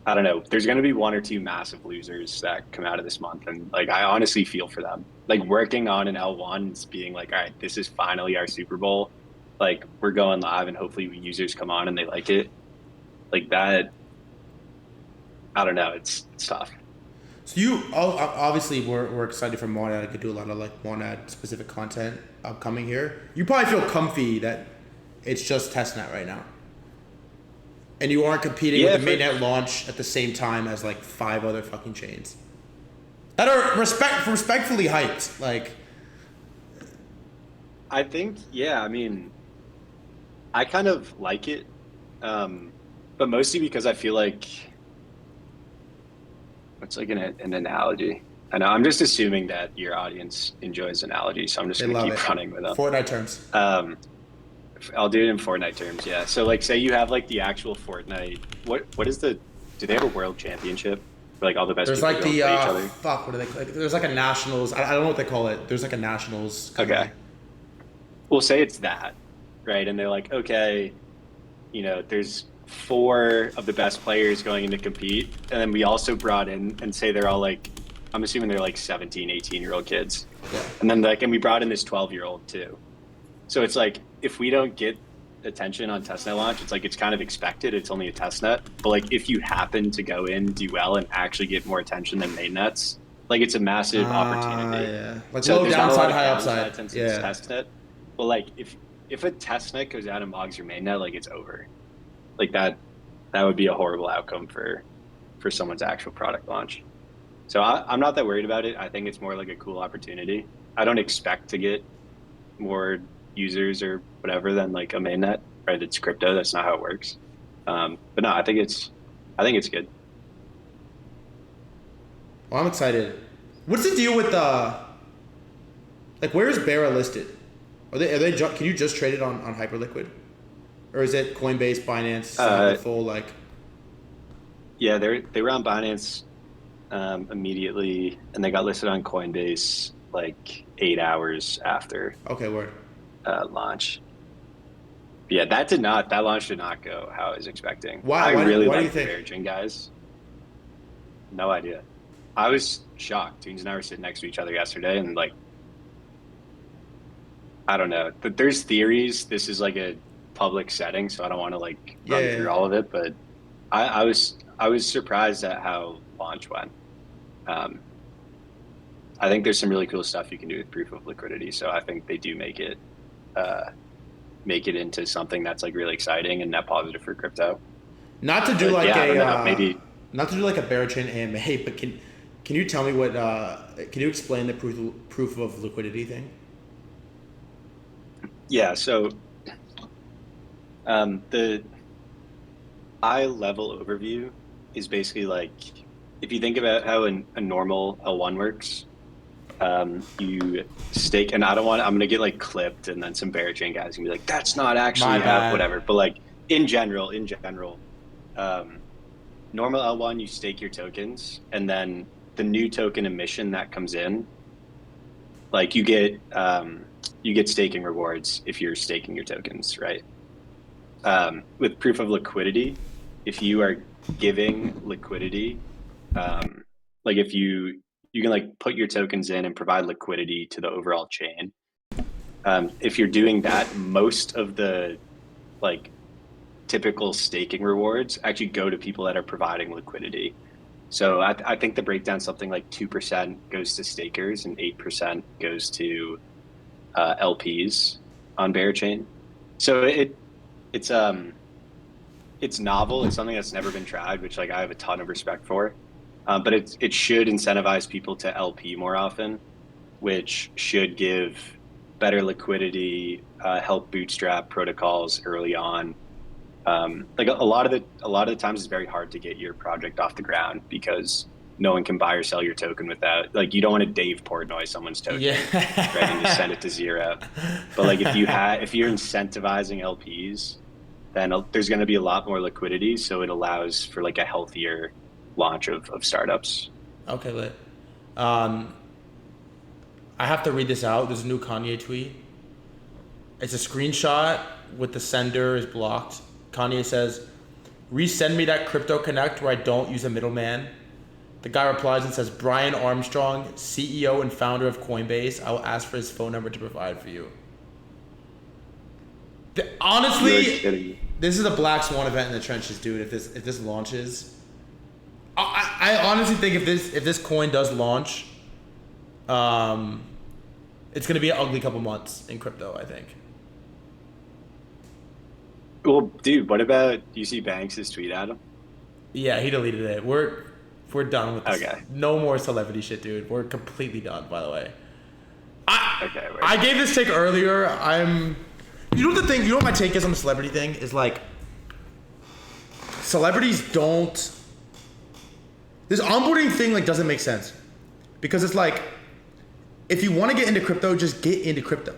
I don't know. There's going to be 1 or 2 massive losers that come out of this month. And like, I honestly feel for them. Like working on an L1 being like, all right, this is finally our Super Bowl. Like we're going live and hopefully users come on and they like it. Like that. I don't know. It's tough. So obviously we're excited for Monad. I could do a lot of like Monad specific content upcoming here. You probably feel comfy that it's just testnet right now. And you aren't competing with the mainnet launch at the same time as like 5 other fucking chains that are respectfully hyped. Like, I think, yeah. I mean, I kind of like it, but mostly because I feel like it's like an analogy. I know I'm just assuming that your audience enjoys analogies, so I'm just gonna keep running with them. Fortnite terms. I'll do it in Fortnite terms, yeah. So like say you have like the actual Fortnite, what is do they have a world championship? Where, like all the best There's people like play each other? what do they call it? There's like a nationals, I don't know what they call it. There's like a nationals. Okay. We'll say it's that, right? And they're like, okay, there's 4 of the best players going in to compete. And then we also brought in and say they're all like, I'm assuming they're like 17, 18-year-old kids. Yeah. And then and we brought in this 12-year-old too. So it's like, if we don't get attention on testnet launch, it's like it's kind of expected. It's only a testnet. But like if you happen to go in, do well, and actually get more attention than mainnets, like it's a massive opportunity. Yeah. Like so low downside, high upside. Since it's testnet. But like if a testnet goes out and mogs your mainnet, like it's over. Like that would be a horrible outcome for someone's actual product launch. So I'm not that worried about it. I think it's more like a cool opportunity. I don't expect to get more users or whatever than like a mainnet, right? It's crypto. That's not how it works. But no, I think it's good. Well, I'm excited. What's the deal with like where is Bera listed? Are they can you just trade it on Hyperliquid? Or is it Coinbase, Binance, the full like? Yeah, they were on Binance immediately, and they got listed on Coinbase like 8 hours after. Okay, word. Launch. Yeah, that launch did not go how I was expecting. Why? I really like the Virgin guys. No idea. I was shocked. Tunes and I were sitting next to each other yesterday, and like, I don't know. But there's theories. This is like a public setting, so I don't want to like run through all of it. But I was surprised at how launch went. I think there's some really cool stuff you can do with proof of liquidity. So I think they do make it into something that's like really exciting and net positive for crypto. Not to do but like yeah, not to do like a Berachain AMA, but Can you tell me what? Can you explain the proof of liquidity thing? Yeah. So the high level overview is basically like if you think about how a normal L1 works, you stake, and I'm gonna get like clipped, and then some bear chain guys can be like, that's not My actually how bad. whatever. But like in general, um, normal L1 you stake your tokens, and then the new token emission that comes in, like you get staking rewards if you're staking your tokens, right? With proof of liquidity, if you are giving liquidity, like if you can like put your tokens in and provide liquidity to the overall chain. If you're doing that, most of the like typical staking rewards actually go to people that are providing liquidity. So I think the breakdown something like 2% goes to stakers and 8% goes to LPs on Bearchain. So it's it's novel. It's something that's never been tried, which like I have a ton of respect for. But it should incentivize people to LP more often, which should give better liquidity, help bootstrap protocols early on. Like a lot of the times it's very hard to get your project off the ground because no one can buy or sell your token without like you don't want to Dave Portnoy someone's token, Yeah. right, and just send it to zero. But like if you're incentivizing LPs, then there's going to be a lot more liquidity, so it allows for like a healthier launch of startups. Okay, lit. Um, I have to read this out. There's a new Kanye tweet. It's a screenshot with the sender is blocked. Kanye says, "Resend me that crypto connect where I don't use a middleman." The guy replies and says, "Brian Armstrong, CEO and founder of Coinbase. I will ask for his phone number to provide for you." You're Honestly, kidding. this is a black swan event in the trenches, dude. If this launches, I honestly think if this coin does launch, it's gonna be an ugly couple months in crypto. I think. Well, dude, what about you see Banks' tweet, Adam? Yeah, he deleted it. We're done with this. Okay. No more celebrity shit, dude. We're completely done. By the way, Okay, I gave this take earlier. You know what the thing? You know what my take is on the celebrity thing is like. Celebrities don't. This onboarding thing like doesn't make sense, because it's like, if you want to get into crypto, just get into crypto,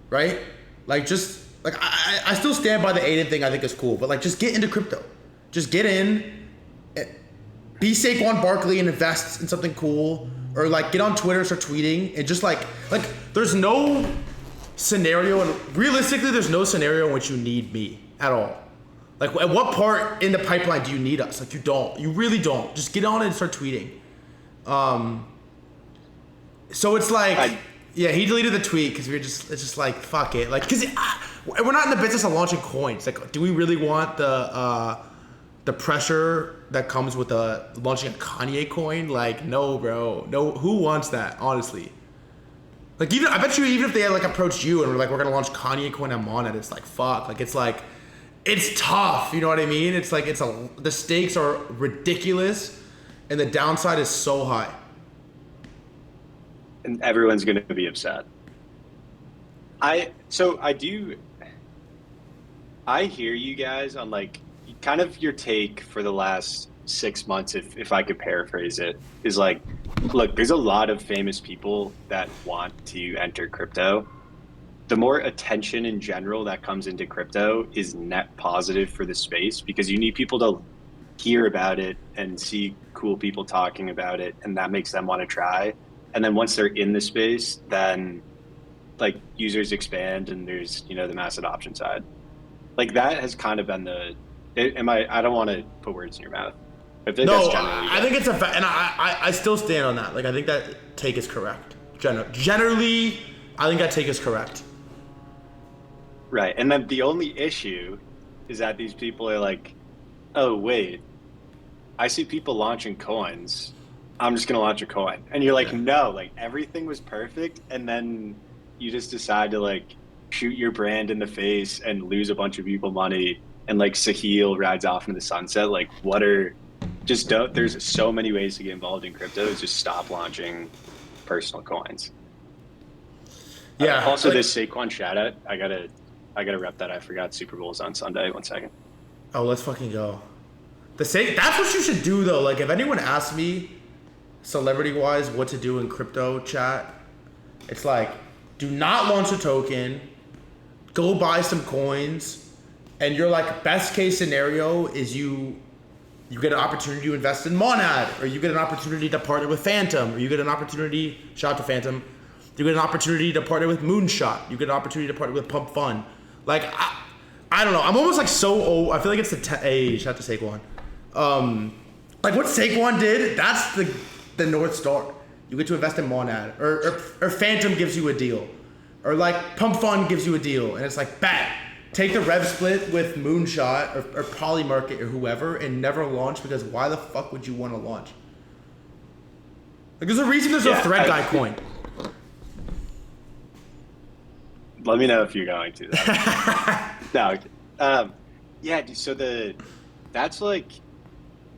right? Like just like I still stand by the Aiden thing. I think is cool, but like just get into crypto, just get in, be Saquon Barkley and invest in something cool, or like get on Twitter, start tweeting, and just like there's no scenario, and realistically, there's no scenario in which you need me at all. Like, at what part in the pipeline do you need us? Like, you don't. You really don't. Just get on it and start tweeting. So it's like, yeah, he deleted the tweet because it's just like, fuck it. Like, because we're not in the business of launching coins. Like, do we really want the pressure that comes with launching a Kanye coin? Like, no, bro. No, who wants that, honestly? Like, I bet you even if they had, like, approached you and were like, we're going to launch Kanye coin on Monet, it's like, fuck. Like, it's tough, you know what I mean? It's like the stakes are ridiculous, and the downside is so high. And everyone's going to be upset. I hear you guys on like kind of your take for the last 6 months, if I could paraphrase it, is like, look, there's a lot of famous people that want to enter crypto. The more attention in general that comes into crypto is net positive for the space, because you need people to hear about it and see cool people talking about it, and that makes them want to try. And then once they're in the space, then like users expand and there's, the mass adoption side. Like that has kind of been I don't want to put words in your mouth. I think No, that's generally I think it's a fact, and I still stand on that. Like, I think that take is correct. Generally, I think that take is correct. right. And then the only issue is that these people are like, oh, wait, I see people launching coins. I'm just going to launch a coin. And you're like, no, like everything was perfect. And then you just decide to like shoot your brand in the face and lose a bunch of people money. And like Sahil rides off into the sunset. Like, what are Just don't. There's so many ways to get involved in crypto. Just stop launching personal coins. Yeah. Also, like- this Saquon shout out. I gotta rep that. I forgot Super Bowl's on Sunday. 1 second. Oh, let's fucking go. That's what you should do though. Like if anyone asks me, celebrity wise, what to do in crypto chat, it's like, do not launch a token, go buy some coins, and your like best case scenario is you get an opportunity to invest in Monad, or you get an opportunity to partner with Phantom, or you get an opportunity, shout out to Phantom, you get an opportunity to partner with Moonshot, you get an opportunity to partner with Pump Fun. Like I don't know. I'm almost like so old. I feel like it's the shout out to Saquon. Like what Saquon did, that's the North Star. You get to invest in Monad, or Phantom gives you a deal, or like Pump Fund gives you a deal, and it's like, bet, take the rev split with Moonshot or Polymarket or whoever, and never launch, because why the fuck would you want to launch? Like there's a reason there's no Thread Guy coin. Let me know if you're going to that. No. Yeah, dude, so that's like,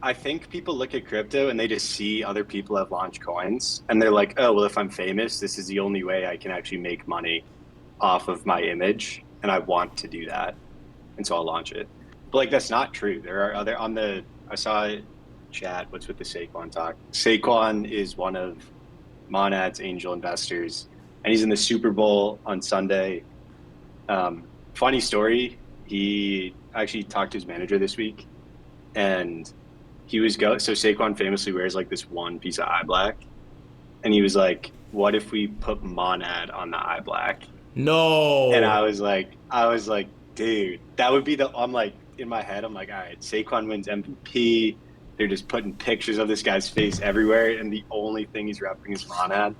I think people look at crypto and they just see other people have launched coins and they're like, oh, well, if I'm famous, this is the only way I can actually make money off of my image, and I want to do that, and so I'll launch it. But like, that's not true. There are other I saw chat, what's with the Saquon talk? Saquon is one of Monad's angel investors, and he's in the Super Bowl on Sunday. Funny story, he actually talked to his manager this week, and he was so Saquon famously wears like this one piece of eye black, and he was like, what if we put Monad on the eye black? No. And I was like, dude, that would be I'm like, in my head, I'm like, all right, Saquon wins MVP. They're just putting pictures of this guy's face everywhere, and the only thing he's repping is Monad.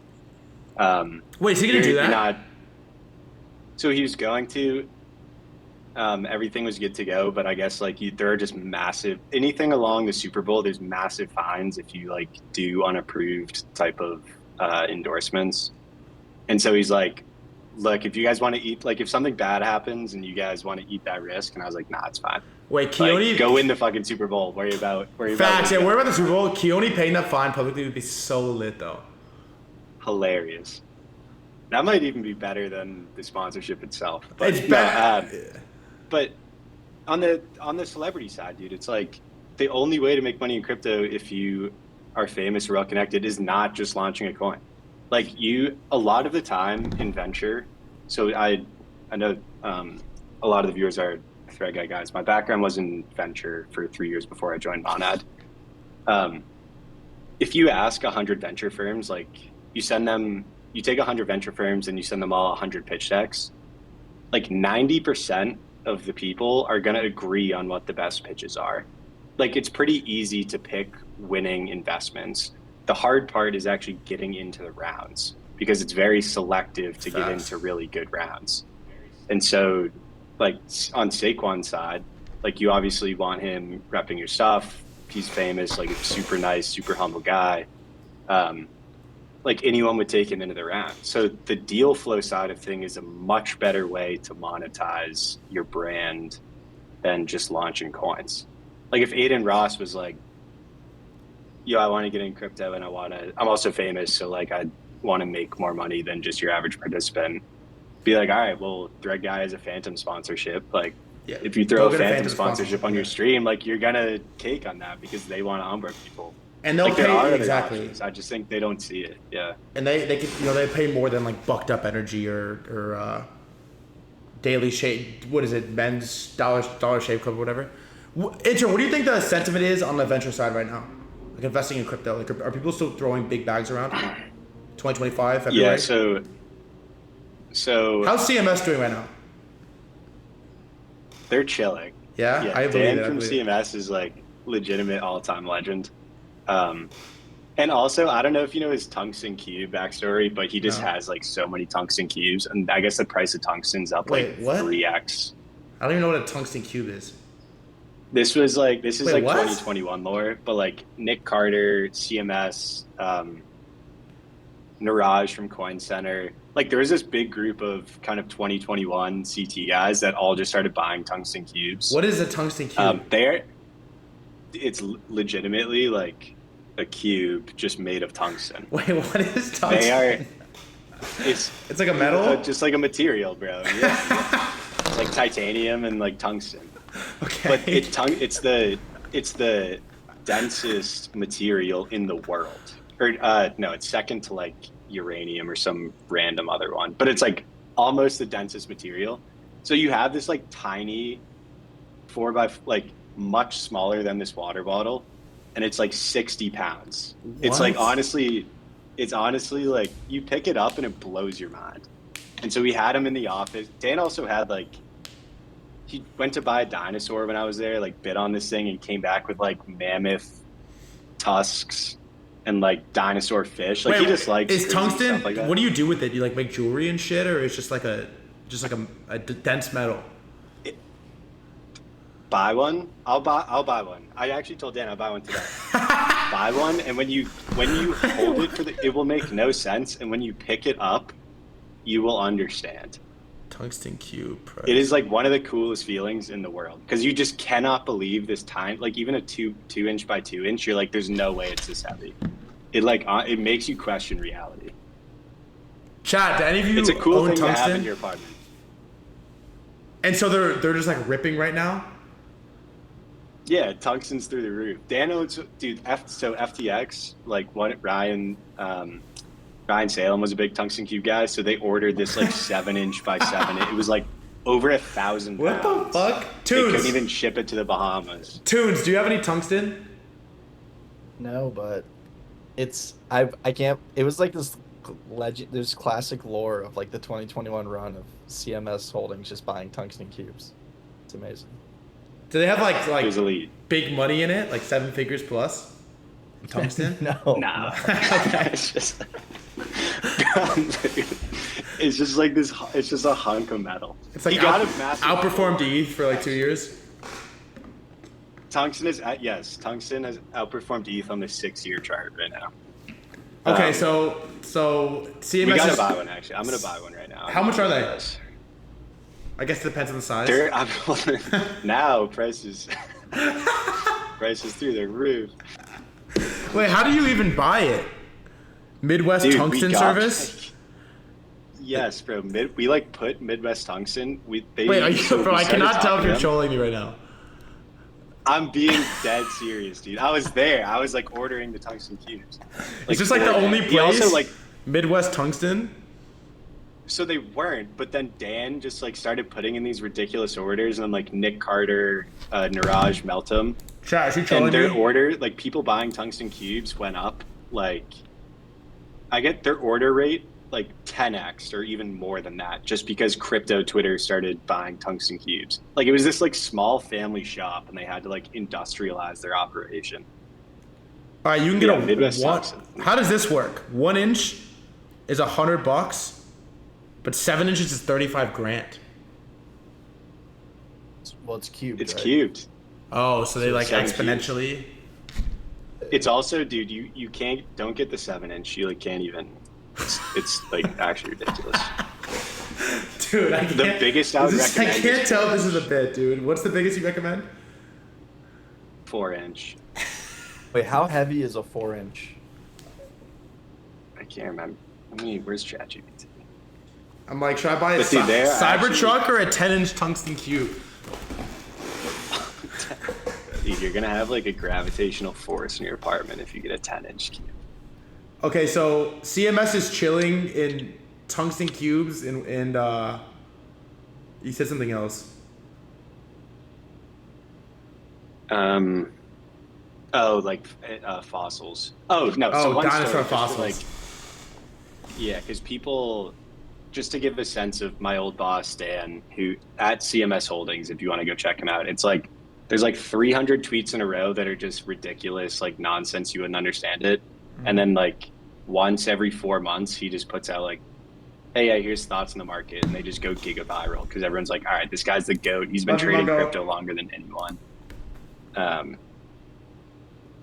Wait, is he gonna do that? So he was going to. Everything was good to go, but I guess like there are just massive, anything along the Super Bowl, there's massive fines if you like do unapproved type of endorsements. And so he's like, look, if you guys want to eat, like if something bad happens and you guys want to eat that risk, and I was like, nah, it's fine. Wait, Keone, like, go win the fucking Super Bowl. Worry about facts. Yeah, worry about the Super Bowl. Keone paying that fine publicly would be so lit, though. Hilarious. That might even be better than the sponsorship itself. But, it's better. But on the celebrity side, dude, it's like the only way to make money in crypto, if you are famous or well connected, is not just launching a coin. Like a lot of the time in venture. So I know a lot of the viewers are Thread Guy guys. My background was in venture for 3 years before I joined Monad. If you ask 100 venture firms, like you take 100 venture firms and you send them all 100 pitch decks, like 90% of the people are going to agree on what the best pitches are. Like it's pretty easy to pick winning investments. The hard part is actually getting into the rounds, because it's very selective to get into really good rounds. And so like on Saquon's side, like you obviously want him repping your stuff. He's famous, like a super nice, super humble guy. Like anyone would take him into the round. So the deal flow side of thing is a much better way to monetize your brand than just launching coins. Like if Aiden Ross was like, yo, I want to get in crypto and I'm also famous, so like I want to make more money than just your average participant. Be like, all right, well, Thread Guy has a Phantom sponsorship. Like if you throw a Phantom sponsorship on your stream, like you're gonna cake on that because they want to onboard people. And they'll like, pay exactly. Options. I just think they don't see it. Yeah. And they could, they pay more than like Bucked Up Energy or Daily Shave. What is it? Men's Dollar Shave Club or whatever. Intro, what do you think the sentiment is on the venture side right now? Like investing in crypto. Like are people still throwing big bags around? 2025 February. Yeah. So how's CMS doing right now? They're chilling. Yeah, yeah. I believe Dan from CMS is like legitimate all-time legend. And also, I don't know if you know his tungsten cube backstory, but he just has like so many tungsten cubes, and I guess the price of tungsten's up like 3x. I don't even know what a tungsten cube is. This is like 2021 lore, but like Nick Carter, CMS, Niraj from Coin Center, like there was this big group of kind of 2021 CT guys that all just started buying tungsten cubes. What is a tungsten cube? it's legitimately like a cube just made of tungsten. Wait, what is tungsten? They are. It's like a metal? just like a material, bro. Yeah. It's like titanium and like tungsten. Okay. But it's the densest material in the world. Or no, it's second to like uranium or some random other one. But it's like almost the densest material. So you have this like tiny like much smaller than this water bottle, and it's like 60 pounds. It's like it's honestly like you pick it up and it blows your mind. And so we had him in the office. Dan also had like, he went to buy a dinosaur when I was there, like bit on this thing and came back with like mammoth tusks and like dinosaur fish. Like, Wait, he just likes is tungsten, stuff like that. what do you do with it? Do you like make jewelry and shit, or it's just like a dense metal? Buy one. I'll buy one. I actually told Dan I'll buy one today. Buy one, and when you hold it it will make no sense, and when you pick it up, you will understand. Tungsten cube. Price. It is like one of the coolest feelings in the world, because you just cannot believe this time. Like, even a 2-inch by 2-inch, you're like, there's no way it's this heavy. It like it makes you question reality. Chat, do any of you It's a cool own thing tungsten? to have in your apartment. And so they're just like ripping right now. Yeah, tungsten's through the roof. Dan owns, dude. So FTX, like Ryan Salem was a big tungsten cube guy, so they ordered this like 7-inch by 7. It was like over 1,000 pounds. What the fuck? They Tunes. couldn't even ship it to the Bahamas. Tunes, do you have any tungsten? No, but I can't. It was like this legend. There's classic lore of like the 2021 run of CMS Holdings just buying tungsten cubes. It's amazing. Do they have It was like elite. big money in it, like 7 figures plus? Tungsten? No. Nah. It's just it's just like this. It's just a hunk of metal. It's like He got a massive outperformed ETH for like 2 years. Tungsten has outperformed ETH on the 6-year chart right now. Okay, so CMS We gotta is, buy one, actually. I'm gonna buy one right now. How much are they? I guess it depends on the size. Now prices through the roof. Wait, how do you even buy it? Midwest Dude, Tungsten Service? Yes, bro. We like put Midwest Tungsten. Wait, are you, bro? I cannot tell if you're trolling me right now. I'm being dead serious, dude. I was there. I was like ordering the tungsten cubes. Is this like the only place? He also like Midwest Tungsten? So they weren't, but then Dan just like started putting in these ridiculous orders, and then like Nick Carter, Niraj Meltem, Chat, is he trolling and their me? order, like people buying tungsten cubes went up. Like, I get their order rate like 10x or even more than that, just because crypto Twitter started buying tungsten cubes. Like, it was this like small family shop, and they had to like industrialize their operation. All right, you can get a Midwest one. Tungsten. How does this work? 1 inch is $100, but 7 inches is 35 grand. Well, it's cubed. It's right? cubed. Oh, so they like 7 cubes. exponentially. It's also, dude, you don't get the 7-inch. You like can't even. It's like actually ridiculous. Dude, I can't. The biggest I would recommend. I can't tell if this is a bit, dude. What's the biggest you recommend? 4-inch. Wait, how heavy is a 4-inch? I can't remember. I mean, where's ChatGPT? I'm like, should I buy a But dude, they're Cybertruck or a 10-inch tungsten cube? Dude, you're gonna have like a gravitational force in your apartment if you get a 10-inch cube. Okay, so CMS is chilling in tungsten cubes and you said something else. Oh, like fossils. Oh no. Oh, so one dinosaur story, just for, fossils. like, yeah, because people, just to give a sense of my old boss Dan, who at CMS Holdings, if you want to go check him out, it's like there's like 300 tweets in a row that are just ridiculous, like nonsense. You wouldn't understand it, and then like once every 4 months, he just puts out like, hey, yeah, here's thoughts on the market, and they just go giga viral because everyone's like, all right, this guy's the GOAT. He's been Love you, trading Mongo. crypto longer than anyone.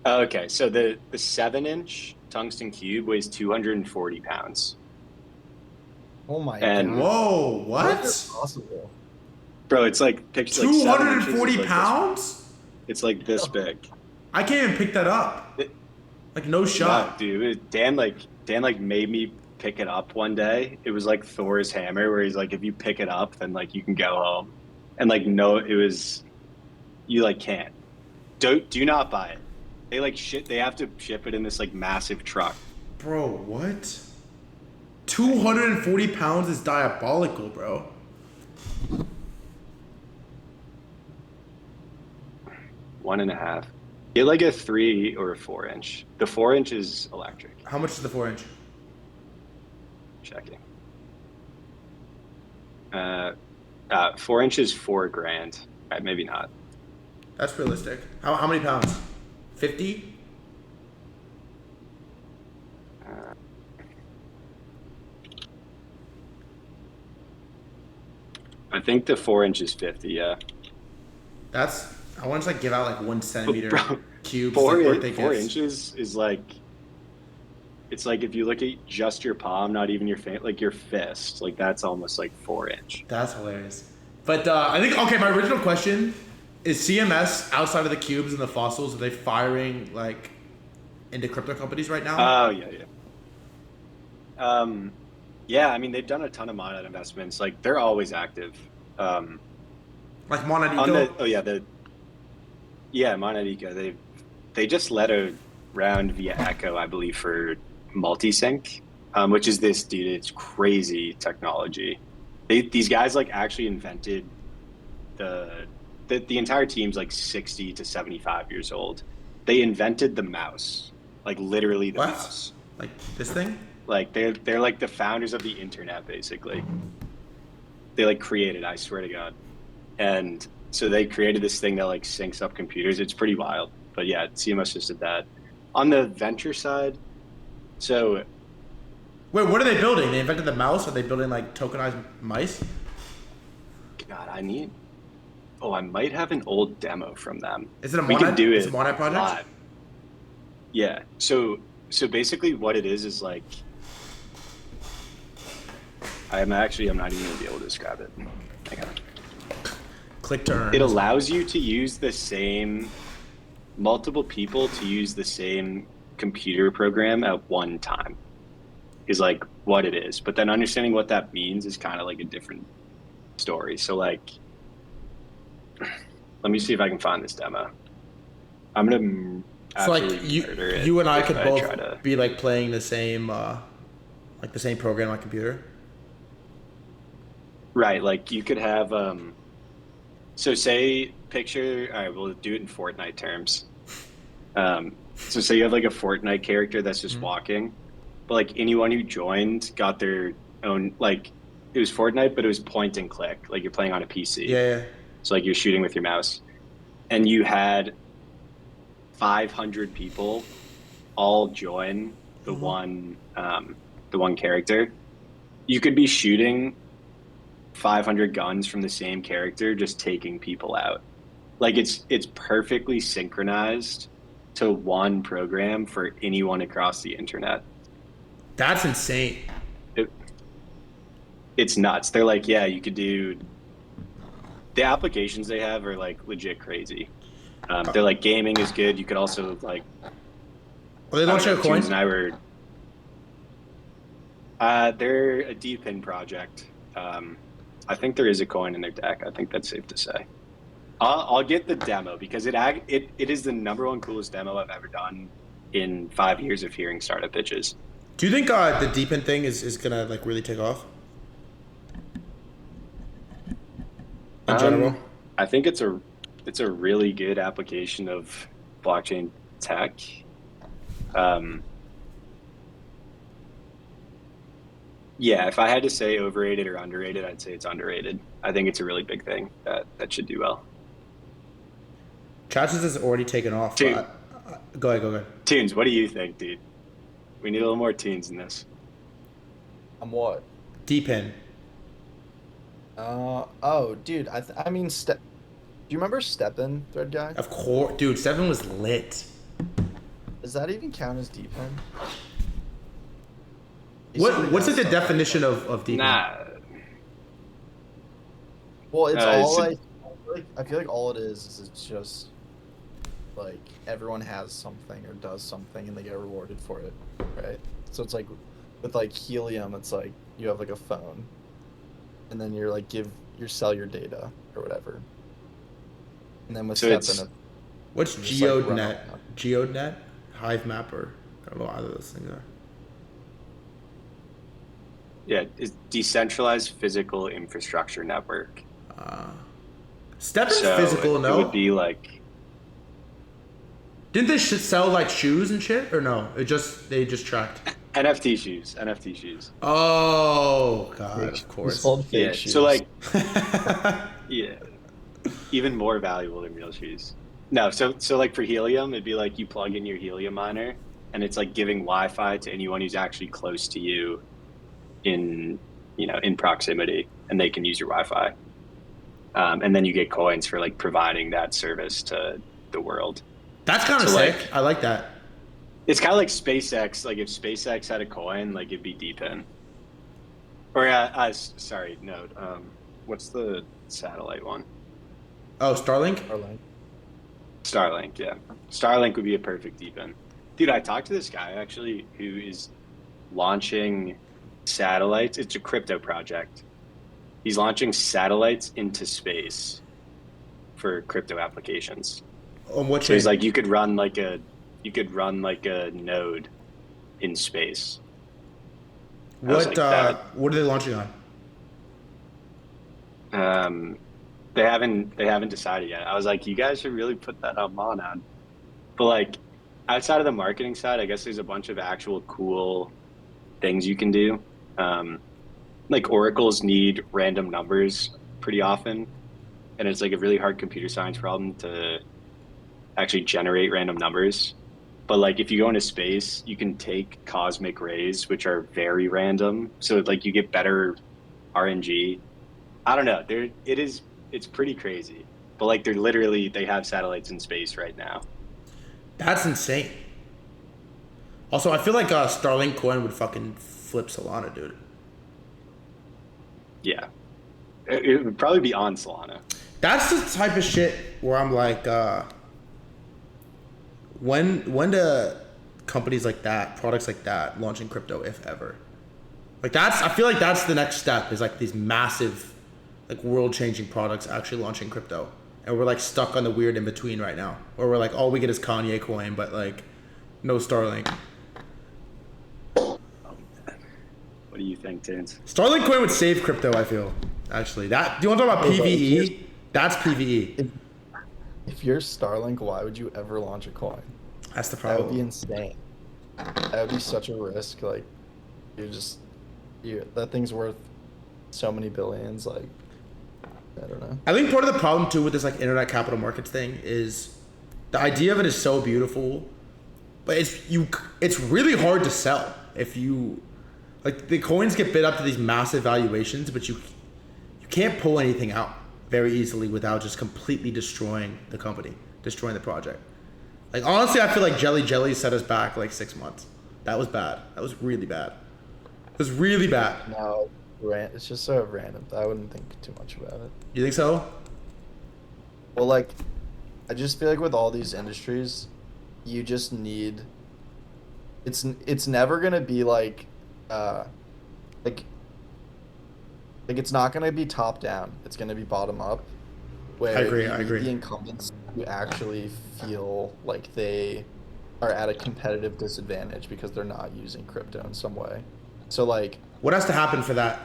Okay, so the 7-inch tungsten cube weighs 240 pounds. Oh my And- god. Whoa, How what? is that possible? Bro, it's like picture like 7 inches is 240 like pounds? it's like this big. I can't even pick that up. Like no shot. No, dude. Dan made me pick it up one day. It was like Thor's hammer, where he's like, if you pick it up, then like you can go home. And like no, it was you like can't. Do not buy it. They like shit. They have to ship it in this like massive truck. Bro, what? 240 pounds is diabolical, bro. 1.5. Get like a 3 or a 4-inch. The 4-inch is electric. How much is the 4-inch? Checking. 4-inch is $4,000. Right, maybe not. That's realistic. How many pounds? 50? I think the 4-inch is 50. Yeah. I want to like give out like 1 centimeter Bro, cubes. Four, like birthday 4 gifts. inches is like, it's like if you look at just your palm, not even your like your fist, like that's almost like 4-inch. That's hilarious. But I think okay. My original question is: CMS outside of the cubes and the fossils, are they firing like into crypto companies right now? Oh yeah. Yeah, I mean they've done a ton of Monad investments. Like they're always active. Like Monadico? Monad Eco. They just led a round via Echo, I believe, for multisync, which is this dude. It's crazy technology. These guys like actually invented the entire team's like 60 to 75 years old. They invented the mouse, like literally the mouse. Like this thing? Like they're like the founders of the internet, basically. They like created, I swear to God. And so they created this thing that like syncs up computers. It's pretty wild. But yeah, CMS just did that. On the venture side, so Wait, what are they building? They invented the mouse? Are they building like tokenized mice? God, I might have an old demo from them. Is it a We can Monad? do Is it it a Monad project? live. Yeah. So basically what it is like I'm not even gonna be able to describe it. Hang on. Click to earn. It allows you to use multiple people to use the same computer program at one time is like what it is. But then understanding what that means is kind of like a different story. So like, let me see if I can find this demo. I'm gonna So like absolutely murder it you and I if could try both to- be like playing the same program on computer. Right, like you could have so say picture all right, we'll do it in Fortnite terms. So say you have like a Fortnite character that's just walking, but like anyone who joined got their own like it was Fortnite, but it was point and click, like you're playing on a PC. Yeah. So like you're shooting with your mouse. And you had 500 people all join the one character. You could be shooting 500 guns from the same character, just taking people out. Like it's perfectly synchronized to one program for anyone across the internet. That's insane. It's nuts. They're like, yeah, you could do. The applications they have are like legit crazy. They're like gaming is good. You could also like. Are they launching a coin? Tunes and I were. They're a DPIN project. I think there is a coin in their deck. I think that's safe to say. I'll get the demo because it is the #1 coolest demo I've ever done in 5 years of hearing startup pitches. Do you think the deepen thing is gonna like really take off? In general? I think it's a really good application of blockchain tech. Yeah, if I had to say overrated or underrated, I'd say it's underrated. I think it's a really big thing that should do well. Chassis has already taken off. Dude. Go ahead. Tunes, what do you think, dude? We need a little more tunes in this. I'm what? Deepin. Oh, dude. I mean, do you remember Steppen, Thread Guy? Of course, dude. 7 was lit. Does that even count as deep end? What's like the definition of deep end? Nah. Well, it's No, all it's like I feel like all it is it's just like everyone has something or does something and they get rewarded for it, right? So it's like with like Helium, it's like you have like a phone, and then you're like sell your data or whatever. And then with So it's- StepN, What's just, like, run GeodeNet? around. GeodeNet? Hive Mapper? I don't know what either of those things are. Yeah, it's decentralized physical infrastructure network. StepN's So physical, it no? would be like Didn't they sell like shoes and shit, or no? They just tracked. NFT shoes. NFT shoes. Oh god, of They course. sold fake Yeah. shoes. So like, yeah, even more valuable than real shoes. No, so like for Helium, it'd be like you plug in your Helium miner, and it's like giving Wi-Fi to anyone who's actually close to you, in proximity, and they can use your Wi-Fi. And then you get coins for like providing that service to the world. That's kind of So, sick. like- I like that. It's kind of like SpaceX. Like if SpaceX had a coin, like it'd be DeepIn. Or sorry, no. What's the satellite one? Oh, Starlink? Or like, Starlink. Yeah, Starlink would be a perfect DeepIn. Dude, I talked to this guy actually who is launching satellites. It's a crypto project. He's launching satellites into space for crypto applications. On what So he's chain? like, you could run like a node in space. I was What like, what are they launching on? They haven't decided yet. I was like, you guys should really put that up on. But like, outside of the marketing side, I guess there's a bunch of actual cool things you can do. Like oracles need random numbers pretty often, and it's like a really hard computer science problem to actually generate random numbers. But like if you go into space, you can take cosmic rays, which are very random, so like you get better RNG. I don't know. It's pretty crazy. But like they have satellites in space right now. That's insane. Also, I feel like Starlink coin would fucking flip Solana, dude. Yeah. It would probably be on Solana. That's the type of shit where I'm like, when do companies like that, products like that, launch in crypto, if ever? Like I feel like that's the next step, is like these massive, like world-changing products actually launching crypto, and we're like stuck on the weird in between right now, where we're like, all we get is Kanye coin, but like, no Starlink. What do you think, Tins? Starlink coin would save crypto, I feel. Actually, that, do you want to talk about PVE? That's PVE. if you're Starlink, why would you ever launch a coin? That's the That would be problem. insane. That would be such a risk. Like, that thing's worth so many billions. Like, I don't know. I think part of the problem too with this like internet capital markets thing is the idea of it is so beautiful, but it's really hard to sell if you like the coins get bid up to these massive valuations, but you can't pull anything out very easily without just completely destroying the company, destroying the project. Like honestly, I feel like Jelly set us back like 6 months. That was bad. That was really bad. It was really bad. No, it's just so random. I wouldn't think too much about it. You think so? Well, like, I just feel like with all these industries, you just need. It's never gonna be like it's not gonna be top down. It's gonna be bottom up. Where I agree, you I need agree. the incumbents who actually feel like they are at a competitive disadvantage because they're not using crypto in some way. So like, What has to happen for that?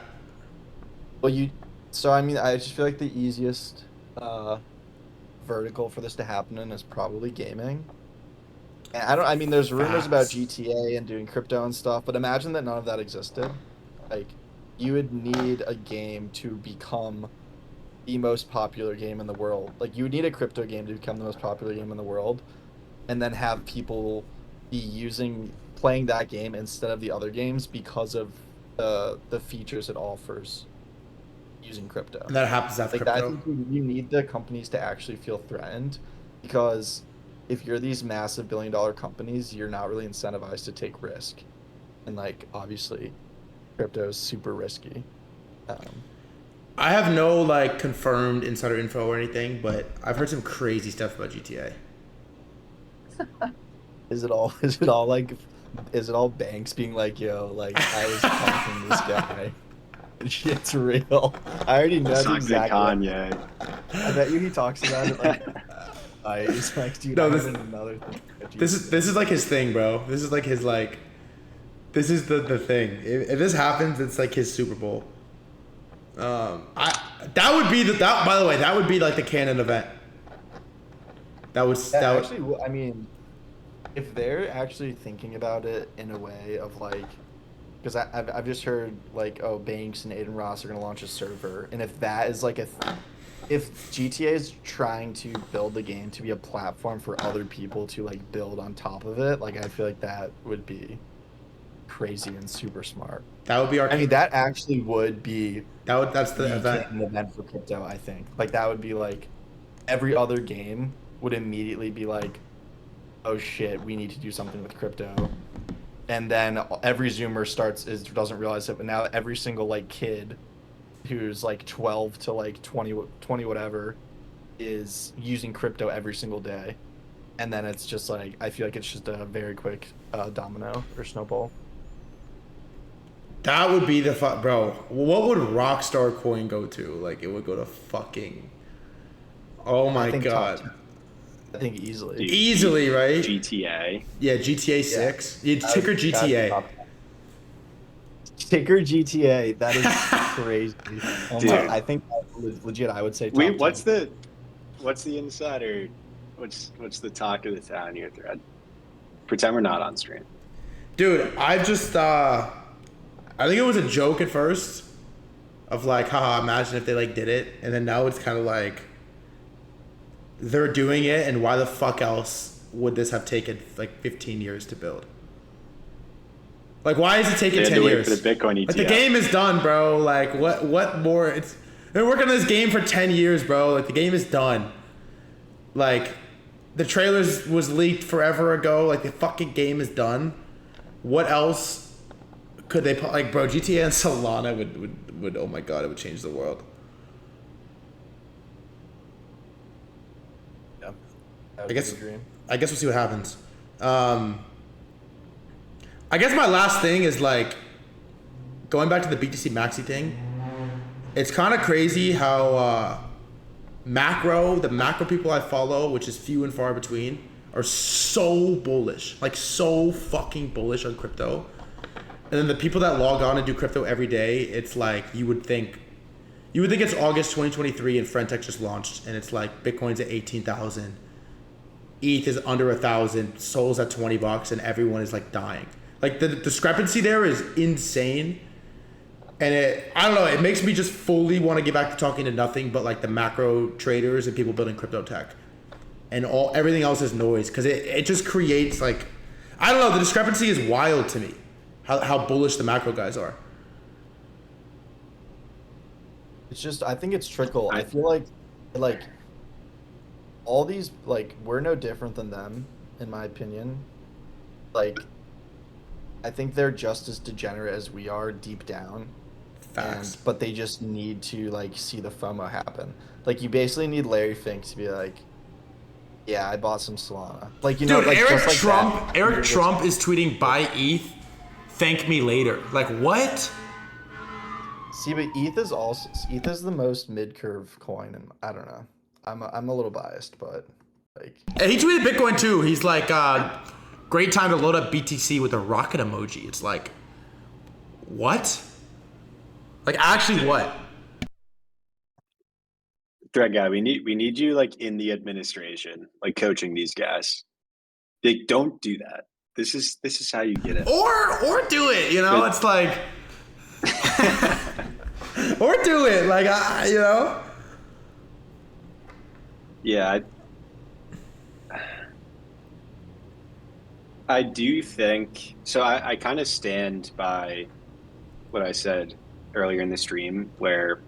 well, so I mean, I just feel like the easiest vertical for this to happen in is probably gaming. And I mean, there's rumors about Facts. GTA and doing crypto and stuff, but imagine that none of that existed. Like, you would need a game to become the most popular game in the world. Like, you would need a crypto game to become the most popular game in the world, and then have people be playing that game instead of the other games because of the features it offers using crypto. And that happens to have Like, crypto. I think you need the companies to actually feel threatened, because if you're these massive billion-dollar companies, you're not really incentivized to take risk, and like obviously, crypto is super risky. I have no like confirmed insider info or anything, but I've heard some crazy stuff about GTA. Is it all banks being like, yo, like I was talking to this guy. Shit's real. I already know the Sucks at exact Kanye. I bet you he talks about it like he's like, dude, No, I this- heard another thing. This is like his thing, bro. This is like his like. This is the thing. If this happens, it's like his Super Bowl. That would be that. By the way, that would be like the canon event. That was Yeah, that. Would, actually, I mean, if they're actually thinking about it in a way of like, because I've just heard like, oh, Banks and Aiden Ross are gonna launch a server, and if that is like if GTA is trying to build the game to be a platform for other people to like build on top of it, like I feel like that would be crazy and super smart. that would be our. I mean, that actually would be that's the the event. canon event for crypto. I think like that would be like every other game would immediately be like, oh shit, we need to do something with crypto. And then every Zoomer doesn't realize it, but now every single like kid who's like 12 to like 20 whatever is using crypto every single day. And then it's just like, I feel like it's just a very quick domino or snowball. That would be the bro. What would Rockstar Coin go to? Like it would go to fucking. Oh my I think god. I think easily. Dude, Easily, right? GTA. Yeah, GTA 6. Yeah. Ticker GTA. Ticker GTA. That is crazy. Oh Dude. my, I think legit. I would say. Wait, top what's 10. the insider? What's the talk of the town here, Thread? Pretend we're not on stream. Dude, I just I think it was a joke at first of like, haha, imagine if they like did it, and then now it's kind of like they're doing it, and why the fuck else would this have taken like 15 years to build? Like, why is it taking They had 10 to wait years? for the Bitcoin ETF. Like, the game is done, bro. Like, what more? It's been working on this game for 10 years, bro. Like, the game is done. Like, the trailers was leaked forever ago. Like, the fucking game is done. What else could they put? Like, bro, GTA and Solana would oh my god, it would change the world. Yeah. That would I guess be a dream. I guess we'll see what happens. I guess my last thing is like going back to the BTC Maxi thing. It's kind of crazy how the macro people I follow, which is few and far between, are so bullish, like so fucking bullish on crypto. And then the people that log on and do crypto every day, it's like you would think it's August 2023 and Frentex just launched, and it's like Bitcoin's at 18,000, ETH is under 1,000, Sol's at $20, and everyone is like dying. Like the discrepancy there is insane, and I don't know. It makes me just fully want to get back to talking to nothing but like the macro traders and people building crypto tech, and everything else is noise because it just creates like, I don't know. The discrepancy is wild to me. How bullish the macro guys are. It's just, I think it's trickle. I feel like all these, like, we're no different than them, in my opinion. Like, I think they're just as degenerate as we are deep down. Facts. But they just need to, like, see the FOMO happen. Like, you basically need Larry Fink to be like, yeah, I bought some Solana. Like, you know, Dude, like, Eric just like Trump. that. Eric Trump is tweeting buy ETH, thank me later. Like what? See, but ETH is the most mid-curve coin, and I don't know. I'm a little biased, but like, And he tweeted Bitcoin too. He's like, great time to load up BTC with a rocket emoji. It's like, what? Like actually what? Thread guy, we need you like in the administration, like coaching these guys. They don't do that. This is how you get it. Or do it, you know? It's like or do it. Like you know? Yeah, I do think so. I kind of stand by what I said earlier in the stream, where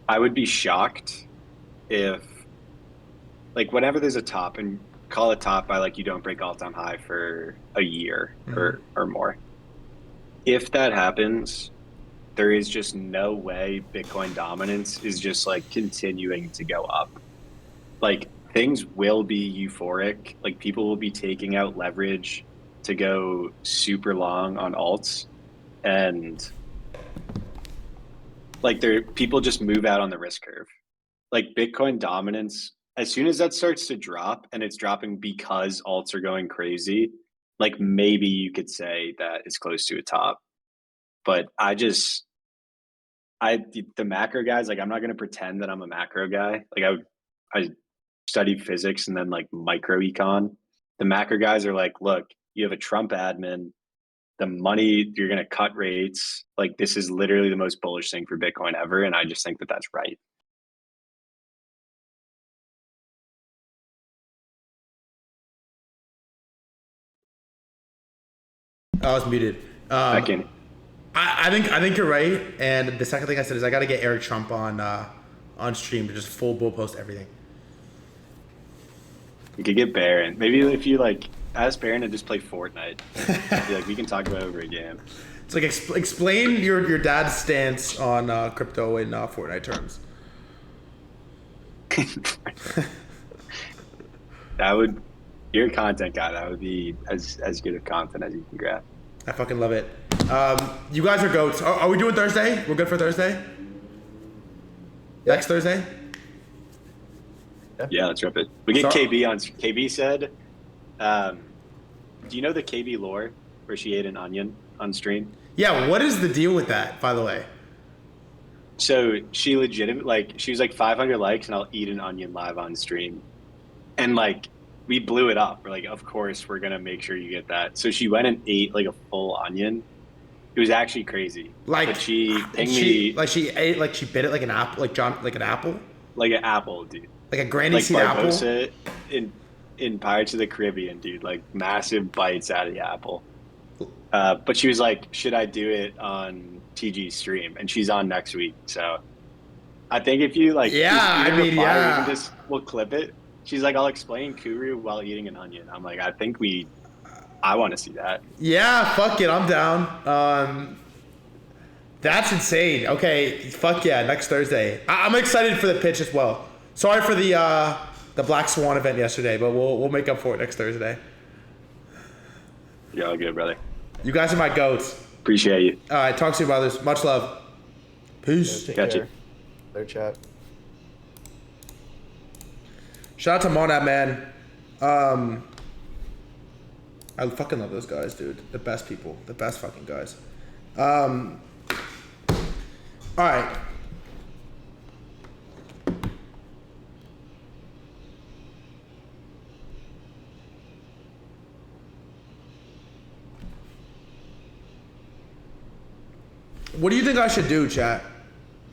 I would be shocked if, like, whenever there's a top, and call it top by like you don't break all-time high for a year or more. If that happens, there is just no way Bitcoin dominance is just like continuing to go up. Like things will be euphoric. Like people will be taking out leverage to go super long on alts, and like people just move out on the risk curve. Like Bitcoin dominance, as soon as that starts to drop and it's dropping because alts are going crazy, like maybe you could say that it's close to a top. But the macro guys, like I'm not gonna pretend that I'm a macro guy. Like I studied physics and then like micro econ. The macro guys are like, look, you have a Trump admin, the money, you're gonna cut rates. Like this is literally the most bullish thing for Bitcoin ever, and I just think that that's right. I was muted. I can. I think you're right. And the second thing I said is I got to get Eric Trump on stream to just full bull post everything. You could get Baron. Maybe if you like ask Baron to just play Fortnite, be like we can talk about it over a game. It's like explain your dad's stance on crypto in Fortnite terms. That would, you're a content guy. That would be as good of content as you can grab. I fucking love it. You guys are goats. Are we doing Thursday? We're good for Thursday? Next Thursday? Yeah, let's rip it. We get Sorry. KB on. KB said, do you know the KB lore where she ate an onion on stream? Yeah, what is the deal with that, by the way? So she she was like 500 likes and I'll eat an onion live on stream. And like, we blew it up. We're like, of course, we're going to make sure you get that. So she went and ate like a full onion. It was actually crazy. Like, but she pinged me. Like she ate, like she bit it like an apple, like an apple? Like an apple, dude. Like a granny Like seed apple? Barbosa in Pirates of the Caribbean, dude. Like massive bites out of the apple. But she was like, should I do it on TG's stream? And she's on next week. So I think if you like, yeah, I mean, yeah. We'll clip it. She's like, I'll explain Kuru while eating an onion. I'm like, I want to see that. Yeah, fuck it, I'm down. That's insane. Okay, fuck yeah, next Thursday. I'm excited for the pitch as well. Sorry for the Black Swan event yesterday, but we'll make up for it next Thursday. You're all good, brother. You guys are my goats. Appreciate you. All right, talk to you, brothers. Much love. Peace. Take Gotcha. care. Their chat. Shout out to Monad, man. I fucking love those guys, dude. The best people. The best fucking guys. All right. What do you think I should do, chat?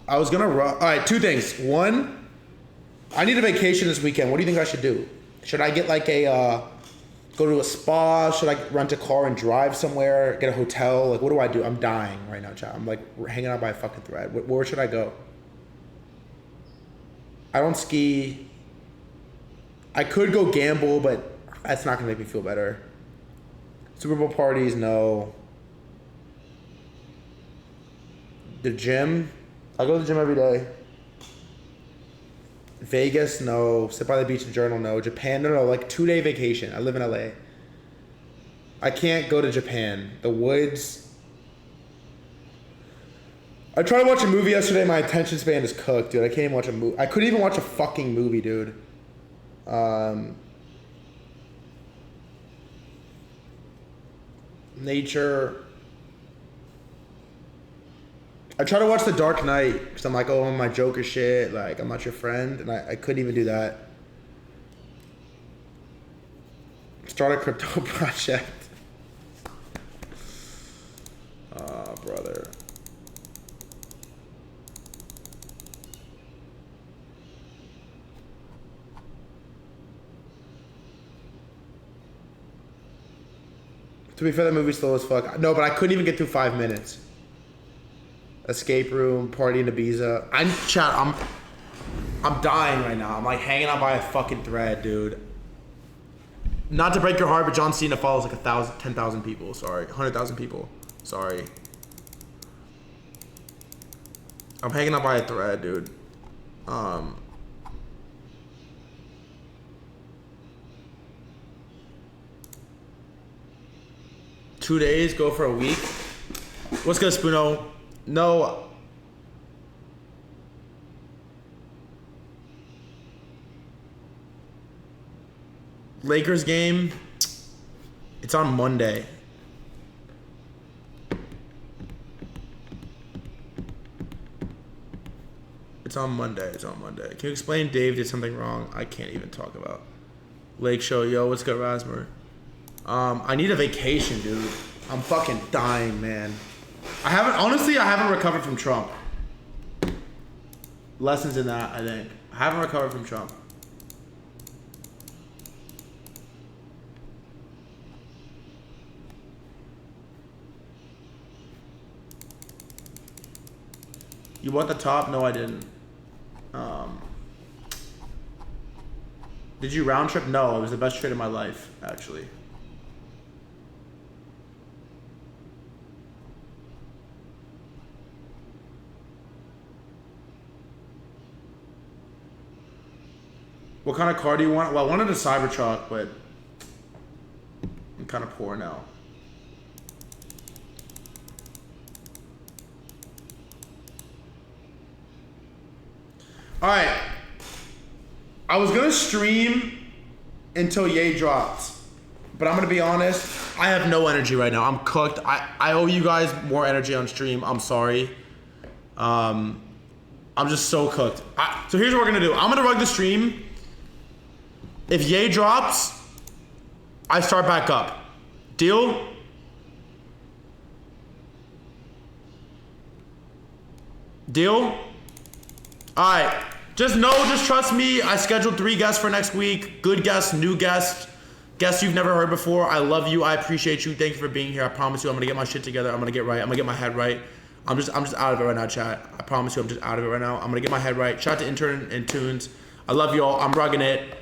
I was gonna run. All right, two things. One, I need a vacation this weekend. What do you think I should do? Should I get like go to a spa? Should I rent a car and drive somewhere? Get a hotel? Like, what do I do? I'm dying right now, chat. I'm like hanging out by a fucking thread. Where should I go? I don't ski. I could go gamble, but that's not gonna make me feel better. Super Bowl parties, no. The gym, I go to the gym every day. Vegas, no. Sit by the beach and journal, no. Japan, no. Like 2-day vacation. I live in LA. I can't go to Japan. The woods. I tried to watch a movie yesterday. My attention span is cooked, dude. I can't even watch a movie. I couldn't even watch a fucking movie, dude. Nature. I tried to watch The Dark Knight because I'm like, oh, my Joker shit. Like, I'm not your friend. And I couldn't even do that. Start a crypto project. Oh, brother. To be fair, the movie's slow as fuck. No, but I couldn't even get through 5 minutes. Escape room, party in Ibiza. I'm dying right now. I'm like hanging out by a fucking thread, dude. Not to break your heart, but John Cena follows like 10,000 people. Sorry, 100,000 people. Sorry. I'm hanging out by a thread, dude. 2 days, go for a week. What's good, Spoono? No. Lakers game, it's on Monday. It's on Monday. Can you explain Dave did something wrong? I can't even talk about. Lake Show, yo, what's good, Rasmer? I need a vacation, dude. I'm fucking dying, man. I haven't recovered from Trump. Lessons in that, I think. I haven't recovered from Trump. You bought the top? No, I didn't. Did you round trip? No, it was the best trade of my life, actually. What kind of car do you want? Well, I wanted a Cybertruck, but I'm kind of poor now. All right. I was going to stream until Ye drops, but I'm going to be honest. I have no energy right now. I'm cooked. I owe you guys more energy on stream. I'm sorry. I'm just so cooked. So here's what we're going to do. I'm going to rug the stream. If Ye drops, I start back up. Deal? Deal? Alright. Just trust me. I scheduled 3 guests for next week. Good guests, new guests, guests you've never heard before. I love you. I appreciate you. Thank you for being here. I promise you I'm gonna get my shit together. I'm gonna get right. I'm gonna get my head right. I'm just out of it right now, chat. I promise you I'm just out of it right now. I'm gonna get my head right. Shout out to Intern and Tunes. I love you all. I'm rugging it.